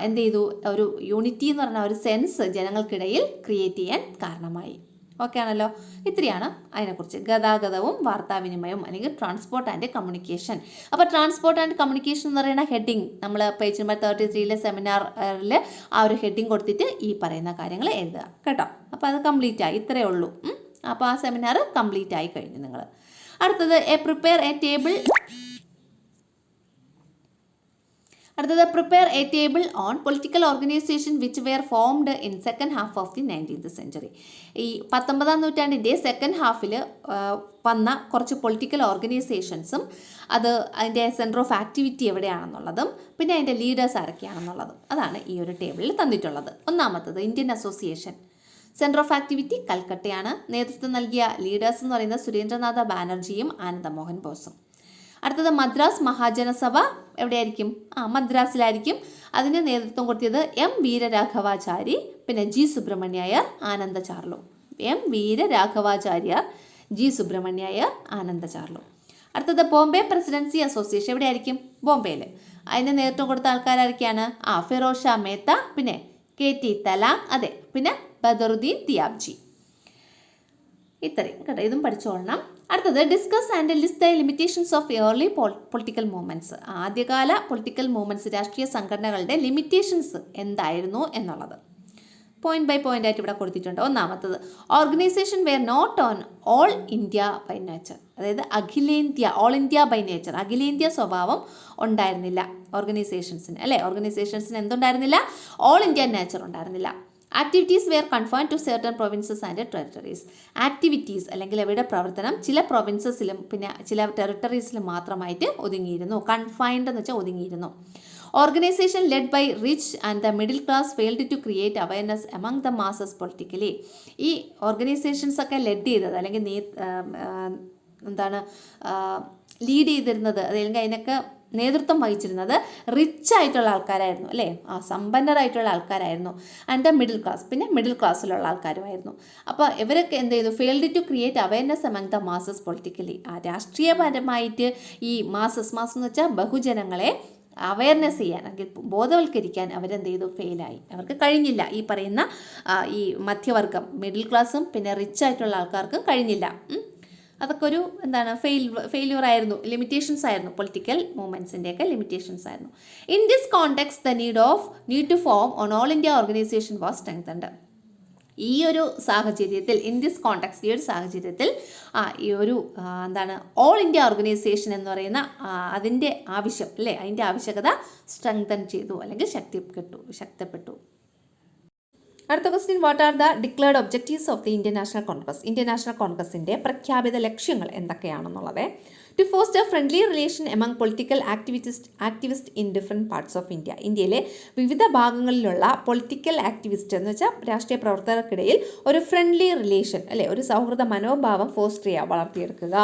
എന്ത് ചെയ്തു? ഒരു യൂണിറ്റി എന്ന് പറഞ്ഞ ഒരു സെൻസ് ജനങ്ങൾക്കിടയിൽ ക്രിയേറ്റ് ചെയ്യാൻ കാരണമായി. ഓക്കെ ആണല്ലോ. ഇത്രയാണ് അതിനെക്കുറിച്ച്. ഗതാഗതവും വാർത്താവിനിമയവും അല്ലെങ്കിൽ ട്രാൻസ്പോർട്ട് ആൻഡ് കമ്മ്യൂണിക്കേഷൻ. അപ്പോൾ ട്രാൻസ്പോർട്ട് ആൻഡ് കമ്മ്യൂണിക്കേഷൻ എന്ന് പറയുന്ന ഹെഡിങ് നമ്മൾ പേജ് നമ്പർ 33 സെമിനാറിൽ ആ ഒരു ഹെഡിങ് കൊടുത്തിട്ട് ഈ പറയുന്ന കാര്യങ്ങൾ എഴുതുക കേട്ടോ. അപ്പോൾ അത് കംപ്ലീറ്റ് ആയി, ഇത്രയേ ഉള്ളൂ. അപ്പോൾ ആ സെമിനാർ കംപ്ലീറ്റ് ആയി കഴിഞ്ഞു നിങ്ങൾ. അടുത്തത് prepare a table on political organisation which were formed in second half of the 19th century. ഈ 19ാം നൂറ്റാണ്ടിൻ്റെ സെക്കൻഡ് ഹാഫിൽ വന്ന കുറച്ച് പൊളിറ്റിക്കൽ ഓർഗനൈസേഷൻസും അതിൻ്റെ സെൻറ്റർ ഓഫ് ആക്ടിവിറ്റി എവിടെയാണെന്നുള്ളതും പിന്നെ അതിൻ്റെ ലീഡേഴ്സ് ആരൊക്കെയാണെന്നുള്ളതും അതാണ് ഈ ഒരു ടേബിളിൽ തന്നിട്ടുള്ളത്. ഒന്നാമത്തത് Indian association. Centre of activity കൽക്കട്ടയാണ്. നേതൃത്വം നൽകിയ ലീഡേഴ്സ് എന്ന് പറയുന്നത് സുരേന്ദ്രനാഥ ബാനർജിയും ആനന്ദമോഹൻ ബോസും. അടുത്തത് മദ്രാസ് മഹാജനസഭ എവിടെയായിരിക്കും? മദ്രാസിലായിരിക്കും. അതിന് നേതൃത്വം കൊടുത്തത് എം വീരരാഘവാചാരി, പിന്നെ ജി സുബ്രഹ്മണ്യർ, ആനന്ദ ചാർലു. എം വീരരാഘവാചാര്യർ, ജി സുബ്രഹ്മണ്യർ, ആനന്ദ ചാർലു. അടുത്തത് ബോംബെ പ്രസിഡൻസി അസോസിയേഷൻ എവിടെയായിരിക്കും? ബോംബെയിൽ. അതിന് നേതൃത്വം കൊടുത്ത ആൾക്കാരൊക്കെയാണ്? ഫിറോസ് ഷാ മേത്ത, പിന്നെ KT തലാങ്, അതെ, പിന്നെ ബദറുദ്ദീൻ തിയാബ്ജി. ഇത്രയും കേട്ടോ, ഇതും പഠിച്ചോളണം. അടുത്തത് discuss and list the limitations of early political movements. ആദ്യകാല പൊളിറ്റിക്കൽ മൂവ്മെൻറ്റ്സ്, രാഷ്ട്രീയ സംഘടനകളുടെ ലിമിറ്റേഷൻസ് എന്തായിരുന്നു എന്നുള്ളത് പോയിന്റ് ബൈ പോയിന്റ് ആയിട്ട് ഇവിടെ കൊടുത്തിട്ടുണ്ട്. ഒന്നാമത്തത് organisation were not an all India by nature. അതായത് ഓൾ ഇന്ത്യ ബൈ നേച്ചർ, അഖിലേന്ത്യാ സ്വഭാവം ഉണ്ടായിരുന്നില്ല ഓർഗനൈസേഷൻസിന്, അല്ലേ? ഓർഗനൈസേഷൻസിന് എന്തുണ്ടായിരുന്നില്ല? ഓൾ ഇന്ത്യ നേച്ചർ ഉണ്ടായിരുന്നില്ല. Activities were confined to certain provinces and territories. Activities അല്ലെങ്കിൽ അവയുടെ പ്രവർത്തനം ചില പ്രൊവിൻസസിലും പിന്നെ ചില ടെറിട്ടറീസിലും മാത്രമായിട്ട് ഒതുങ്ങിയിരുന്നു. കൺഫൈൻഡ് എന്ന് വെച്ചാൽ ഒതുങ്ങിയിരുന്നു. Organisation led by rich and the middle class failed to create awareness among the masses politically. ഈ ഓർഗനൈസേഷൻസ് ഒക്കെ ലെഡ് ചെയ്തത് അല്ലെങ്കിൽ ലീഡ് ചെയ്തിരുന്നത് അല്ലെങ്കിൽ അതിനൊക്കെ നേതൃത്വം വഹിച്ചിരുന്നത് റിച്ച് ആയിട്ടുള്ള ആൾക്കാരായിരുന്നു, അല്ലേ? സമ്പന്നരായിട്ടുള്ള ആൾക്കാരായിരുന്നു. ആൻഡ് ദ മിഡിൽ ക്ലാസ്, പിന്നെ മിഡിൽ ക്ലാസ്സിലുള്ള ആൾക്കാരുമായിരുന്നു. അപ്പോൾ ഇവരൊക്കെ എന്ത് ചെയ്തു? Failed to create awareness among the masses politically. രാഷ്ട്രീയപരമായിട്ട് ഈ മാസസ് എന്ന് വെച്ചാൽ ബഹുജനങ്ങളെ അവയർനെസ് ചെയ്യാൻ അല്ലെങ്കിൽ ബോധവൽക്കരിക്കാൻ അവരെന്ത് ചെയ്തു? ഫെയിലായി. അവർക്ക് കഴിഞ്ഞില്ല. ഈ പറയുന്ന ഈ മധ്യവർഗം, മിഡിൽ ക്ലാസ്സും പിന്നെ റിച്ച് ആയിട്ടുള്ള ആൾക്കാർക്കും കഴിഞ്ഞില്ല. അതൊക്കെ ഒരു ഫെയില്യൂർ ആയിരുന്നു, ലിമിറ്റേഷൻസ് ആയിരുന്നു. പൊളിറ്റിക്കൽ മൂവ്മെൻറ്റ്സിൻ്റെയൊക്കെ ലിമിറ്റേഷൻസ് ആയിരുന്നു. In this context the need to form an all India organisation was strengthened. ഈ ഒരു സാഹചര്യത്തിൽ ഈ ഒരു ഓൾ ഇന്ത്യ ഓർഗനൈസേഷൻ എന്ന് പറയുന്ന അതിൻ്റെ ആവശ്യം, അല്ലേ? അതിൻ്റെ ആവശ്യകത സ്ട്രെങ്തൻ ചെയ്തു അല്ലെങ്കിൽ ശക്തിപ്പെട്ടു. അടുത്ത question, what are the declared objectives of the Indian National Congress? Indian National കോൺഗ്രസിൻ്റെ പ്രഖ്യാപിത ലക്ഷ്യങ്ങൾ എന്തൊക്കെയാണെന്നുള്ളത്. To foster friendly relation among political activist in different parts of India. ഇന്ത്യയിലെ വിവിധ ഭാഗങ്ങളിലുള്ള പൊളിറ്റിക്കൽ ആക്ടിവിസ്റ്റ് എന്ന് വെച്ചാൽ രാഷ്ട്രീയ പ്രവർത്തകർക്കിടയിൽ ഒരു ഫ്രണ്ട്ലി റിലേഷൻ, അല്ലേ? ഒരു സൗഹൃദ മനോഭാവം വളർത്തിയെടുക്കുക.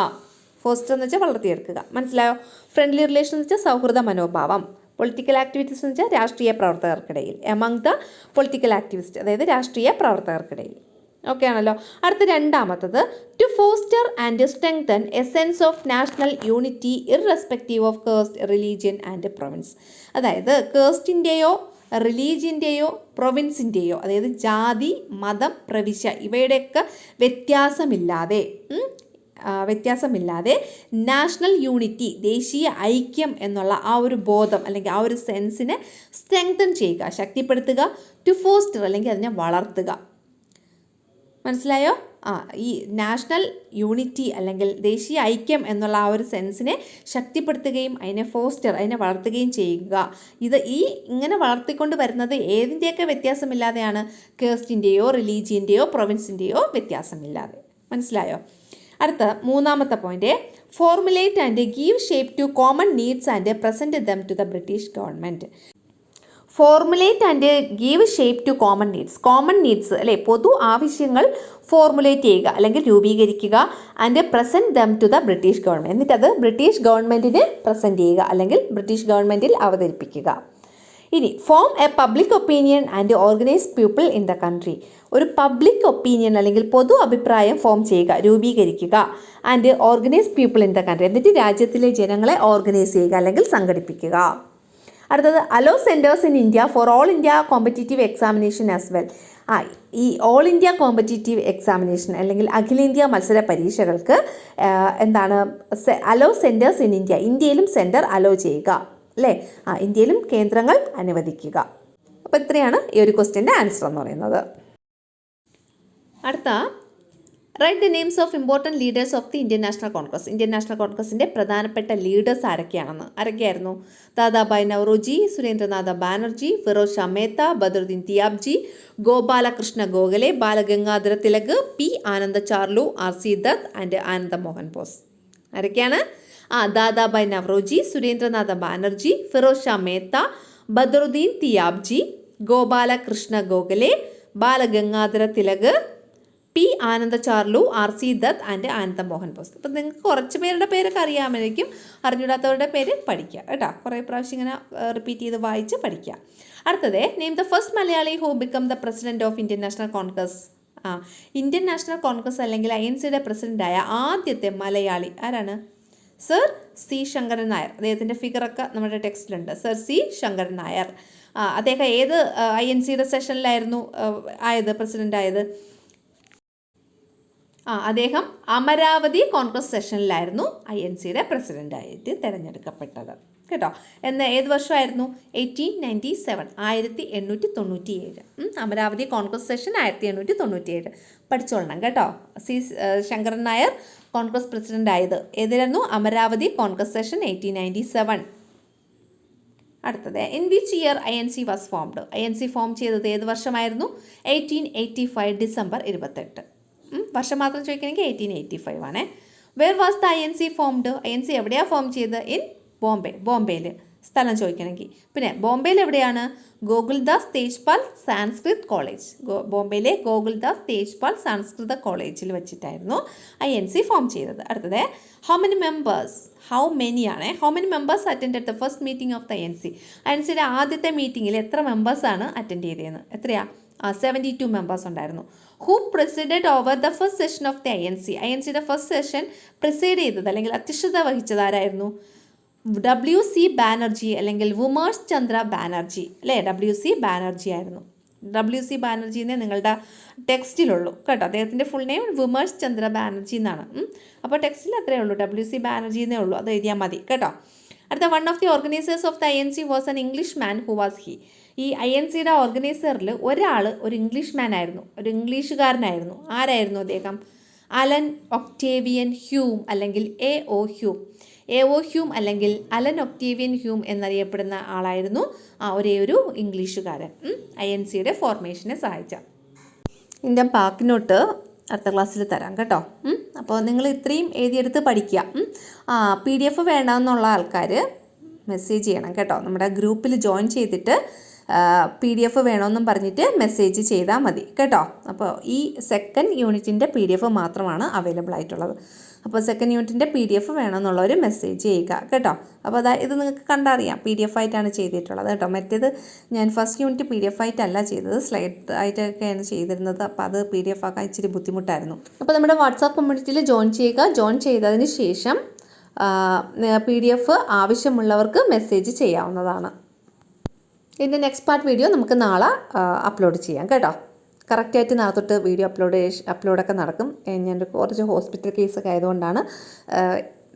മനസ്സിലായോ? ഫ്രണ്ട്ലി റിലേഷൻ എന്ന് വെച്ചാൽ സൗഹൃദ മനോഭാവം. പൊളിറ്റിക്കൽ ആക്ടിവിറ്റീസ് എന്ന് വെച്ചാൽ രാഷ്ട്രീയ പ്രവർത്തകർക്കിടയിൽ. എമംഗ് ദ പൊളിറ്റിക്കൽ ആക്ടിവിസ്റ്റ്, അതായത് രാഷ്ട്രീയ പ്രവർത്തകർക്കിടയിൽ. ഓക്കെ ആണല്ലോ. അടുത്ത രണ്ടാമത്തത്, to foster and strengthen a sense of national unity irrespective of caste, religion and province. അതായത് കാസ്റ്റിൻ്റെയോ റിലീജിയൻ്റെയോ പ്രൊവിൻസിൻ്റെയോ, അതായത് ജാതി, മതം, പ്രവിശ്യ ഇവയുടെയൊക്കെ വ്യത്യാസമില്ലാതെ നാഷണൽ യൂണിറ്റി, ദേശീയ ഐക്യം എന്നുള്ള ആ ഒരു ബോധം അല്ലെങ്കിൽ ആ ഒരു സെൻസിനെ സ്ട്രെങ്തൻ ചെയ്യുക, ശക്തിപ്പെടുത്തുക. ടു ഫോസ്റ്റർ അല്ലെങ്കിൽ അതിനെ വളർത്തുക. മനസ്സിലായോ? ഈ നാഷണൽ യൂണിറ്റി അല്ലെങ്കിൽ ദേശീയ ഐക്യം എന്നുള്ള ആ ഒരു സെൻസിനെ ശക്തിപ്പെടുത്തുകയും അതിനെ വളർത്തുകയും ചെയ്യുക. ഇങ്ങനെ വളർത്തിക്കൊണ്ട് വരുന്നത് ഏതിൻ്റെയൊക്കെ വ്യത്യാസമില്ലാതെയാണ്? കാസ്റ്റിൻ്റെയോ റിലീജിയൻ്റെയോ പ്രൊവിൻസിൻ്റെയോ വ്യത്യാസമില്ലാതെ. മനസ്സിലായോ? അടുത്ത മൂന്നാമത്തെ point, formulate and give shape to common needs and present them to the British government. Formulate and give shape to common needs, അല്ലേ? പൊതു ആവശ്യങ്ങൾ ഫോർമുലേറ്റ് ചെയ്യുക അല്ലെങ്കിൽ രൂപീകരിക്കുക. And present them to the British government. എന്നിട്ടത് ബ്രിട്ടീഷ് ഗവൺമെൻറ്റിന് present ചെയ്യുക അല്ലെങ്കിൽ British ഗവൺമെൻറ്റിൽ അവതരിപ്പിക്കുക. ഇനി form A public opinion and organise people in the country. ഒരു പബ്ലിക് ഒപ്പീനിയൻ അല്ലെങ്കിൽ പൊതു അഭിപ്രായം ഫോം ചെയ്യുക, രൂപീകരിക്കുക. And organise people in the country, എന്നിട്ട് രാജ്യത്തിലെ ജനങ്ങളെ ഓർഗനൈസ് ചെയ്യുക അല്ലെങ്കിൽ സംഘടിപ്പിക്കുക. അടുത്തത്, hello centres in India for all India competitive examination as well. ഈ ഓൾ ഇന്ത്യ കോമ്പറ്റീറ്റീവ് എക്സാമിനേഷൻ അല്ലെങ്കിൽ അഖിലേന്ത്യാ മത്സര പരീക്ഷകൾക്ക് എന്താണ് അലോ സെൻറ്റേഴ്സ് ഇൻ ഇന്ത്യ, ഇന്ത്യയിലും സെൻറ്റർ അലോ ചെയ്യുക അല്ലേ, ഇന്ത്യയിലും കേന്ദ്രങ്ങൾ അനുവദിക്കുക. അപ്പോൾ ഇത്രയാണ് ഈ ഒരു ക്വസ്റ്റ്യൻ്റെ ആൻസർ എന്ന് പറയുന്നത്. അടുത്ത write the names of important leaders of the Indian National Congress. Indian National കോൺഗ്രസിൻ്റെ പ്രധാനപ്പെട്ട ലീഡേഴ്സ് ആരൊക്കെയായിരുന്നു? Dadabhai Naoroji, Surendranath Banerjee, Firoz Shah Mehta, Badruddin Tyabji, Gopalkrishna Gokhale, Balgangadhar Tilak, P Ananda Charlu, R C Dutt and Ananda Mohan Bose. ആരൊക്കെയാണ്? Dadabhai Naoroji, Surendranath Banerjee, Firoz Shah Mehta, Badruddin Tyabji, Gopalkrishna Gokhale, Balgangadhar Tilak, P Ananda Charlu, R C Dutt and Ananda Mohan boss. അപ്പം നിങ്ങൾക്ക് കുറച്ച് പേരുടെ പേരൊക്കെ അറിയാമായിരിക്കും, അറിഞ്ഞൂടാത്തവരുടെ പേര് പഠിക്കുക കേട്ടോ. കുറേ പ്രാവശ്യം ഇങ്ങനെ റിപ്പീറ്റ് ചെയ്ത് വായിച്ച് പഠിക്കുക. അടുത്തത് name the first Malayali who become the president of Indian National Congress. Indian National Congress അല്ലെങ്കിൽ INCയുടെ പ്രസിഡൻ്റായ ആദ്യത്തെ മലയാളി ആരാണ്? Sir C Sankaran Nair. അദ്ദേഹത്തിൻ്റെ ഫിഗറൊക്കെ നമ്മുടെ ടെക്സ്റ്റിലുണ്ട്. Sir C Sankaran Nair. അദ്ദേഹം ഏത് INCയുടെ സെഷനിലായിരുന്നു പ്രസിഡൻ്റ് ആയത്? അദ്ദേഹം അമരാവതി കോൺഗ്രസ് സെഷനിലായിരുന്നു INCയുടെ പ്രസിഡൻ്റായിട്ട് തിരഞ്ഞെടുക്കപ്പെട്ടത് കേട്ടോ. ഏത് വർഷമായിരുന്നു? 1897, 1897. അമരാവതി കോൺഗ്രസ് സെഷൻ 1897. പഠിച്ചോളണം കേട്ടോ. സി ശങ്കരൻ നായർ കോൺഗ്രസ് പ്രസിഡൻ്റ് ആയത് ഏതിലായിരുന്നു? അമരാവതി കോൺഗ്രസ് സെഷൻ 1897. അടുത്തത് in which year INC was formed. INC form ചെയ്തത് ഏത് വർഷമായിരുന്നു? 1885 ഡിസംബർ 28. വർഷം മാത്രം ചോദിക്കണമെങ്കിൽ 1885 ആണ്. Where was the INC formed. INC എവിടെയാണ് ഫോം ചെയ്തത്? ഇൻ ബോംബെയിൽ. സ്ഥലം ചോദിക്കണമെങ്കിൽ പിന്നെ ബോംബെയിൽ എവിടെയാണ്? ഗോകുൽദാസ് തേജ്പാൽ സാൻസ്ക്രിത് കോളേജ്. ബോംബെയിലെ ഗോകുൽദാസ് തേജ്പാൽ സംസ്കൃത കോളേജിൽ വെച്ചിട്ടായിരുന്നു INC ഫോം ചെയ്തത്. അടുത്തത് how many members attend the first meeting of the INCയുടെ ആദ്യത്തെ മീറ്റിങ്ങിൽ എത്ര മെമ്പേഴ്സാണ് അറ്റൻഡ് ചെയ്തതെന്ന്? എത്രയാ? 72 മെമ്പേഴ്സ് ഉണ്ടായിരുന്നു. Who presided over the first session of the INCയുടെ ഫസ്റ്റ് സെഷൻ പ്രിസൈഡ് ചെയ്തത് അല്ലെങ്കിൽ അധ്യക്ഷത വഹിച്ചത് ആരായിരുന്നു? WC ബാനർജി അല്ലെങ്കിൽ വുമേഷ് ചന്ദ്ര ബാനർജി അല്ലേ? WC ബാനർജി ആയിരുന്നു. WC ബാനർജിനെ നിങ്ങളുടെ ടെക്സ്റ്റിലുള്ളൂ കേട്ടോ. അദ്ദേഹത്തിൻ്റെ ഫുൾ നെയിം വുമേഷ് ചന്ദ്ര ബാനർജി എന്നാണ്. അപ്പോൾ ടെക്സ്റ്റിൽ അത്രയേ ഉള്ളൂ, WC ബാനർജി എന്നേ ഉള്ളൂ, അത് എഴുതിയാൽ മതി കേട്ടോ. അടുത്ത one of the organisers of the INC was an English man. Who was he? ഈ INCയുടെ ഓർഗനൈസറിൽ ഒരാൾ ഒരു ഇംഗ്ലീഷ് മാൻ ആയിരുന്നു, ഒരു ഇംഗ്ലീഷുകാരനായിരുന്നു. ആരായിരുന്നു അദ്ദേഹം? അലൻ ഒക്ടേവിയൻ ഹ്യൂം അല്ലെങ്കിൽ AO ഹ്യൂം അല്ലെങ്കിൽ അലൻ ഒക്ടേവിയൻ ഹ്യൂം എന്നറിയപ്പെടുന്ന ആളായിരുന്നു ഒരേ ഒരു ഇംഗ്ലീഷുകാരൻ INCയുടെ ഫോർമേഷനെ സഹായിച്ച. ഇതിൻ്റെ ബാക്ക് നോട്ട് അടുത്ത ക്ലാസ്സിൽ തരാം കേട്ടോ. അപ്പോൾ നിങ്ങൾ ഇത്രയും എഴുതിയെടുത്ത് പഠിക്കുക. PDF വേണമെന്നുള്ള ആൾക്കാർ മെസ്സേജ് ചെയ്യണം കേട്ടോ. നമ്മുടെ ഗ്രൂപ്പിൽ ജോയിൻ ചെയ്തിട്ട് PDF വേണമെന്നും പറഞ്ഞിട്ട് മെസ്സേജ് ചെയ്താൽ മതി കേട്ടോ. അപ്പോൾ ഈ സെക്കൻഡ് യൂണിറ്റിൻ്റെ PDF മാത്രമാണ് അവൈലബിൾ ആയിട്ടുള്ളത്. അപ്പോൾ സെക്കൻഡ് യൂണിറ്റിൻ്റെ PDF വേണമെന്നുള്ളവർ മെസ്സേജ് ചെയ്യുക കേട്ടോ. അപ്പോൾ ഇത് നിങ്ങൾക്ക് കണ്ടറിയാം, PDF ആയിട്ടാണ് ചെയ്തിട്ടുള്ളത് കേട്ടോ. മറ്റേത് ഞാൻ ഫസ്റ്റ് യൂണിറ്റ് PDF ആയിട്ടല്ല ചെയ്തത്, സ്ലൈഡ് ആയിട്ടൊക്കെയാണ് ചെയ്തിരുന്നത്. അപ്പോൾ അത് PDF ആക്കാൻ ഇച്ചിരി ബുദ്ധിമുട്ടായിരുന്നു. അപ്പോൾ നമ്മുടെ വാട്സാപ്പ് കമ്മ്യൂണിറ്റിയിൽ ജോയിൻ ചെയ്യുക. ജോയിൻ ചെയ്തതിന് ശേഷം PDF ആവശ്യമുള്ളവർക്ക് മെസ്സേജ് ചെയ്യാവുന്നതാണ്. ഇതിൻ്റെ നെക്സ്റ്റ് പാർട്ട് വീഡിയോ നമുക്ക് നാളെ അപ്ലോഡ് ചെയ്യാം കേട്ടോ. കറക്റ്റായിട്ട് നാളെ തൊട്ട് വീഡിയോ അപ്ലോഡൊക്കെ നടക്കും. ഞാൻ കുറച്ച് ഹോസ്പിറ്റൽ കേസൊക്കെ ആയതുകൊണ്ടാണ്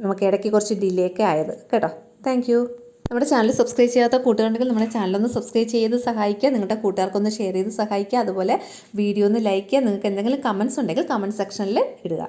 നമുക്ക് ഇടയ്ക്ക് കുറച്ച് ഡിലേ ഒക്കെ ആയത് കേട്ടോ. Thank you. നമ്മുടെ ചാനൽ സബ്സ്ക്രൈബ് ചെയ്യാത്ത കൂട്ടുകാരുണ്ടെങ്കിൽ നമ്മുടെ ചാനലൊന്ന് സബ്സ്ക്രൈബ് ചെയ്ത് സഹായിക്കുക. നിങ്ങളുടെ കൂട്ടുകാർക്കൊന്ന് ഷെയർ ചെയ്ത് സഹായിക്കുക. അതുപോലെ വീഡിയോ ഒന്ന് ലൈക്ക് ചെയ്യുക. നിങ്ങൾക്ക് എന്തെങ്കിലും കമൻറ്റ്സ് ഉണ്ടെങ്കിൽ കമൻറ്റ് സെക്ഷനിൽ ഇടുക.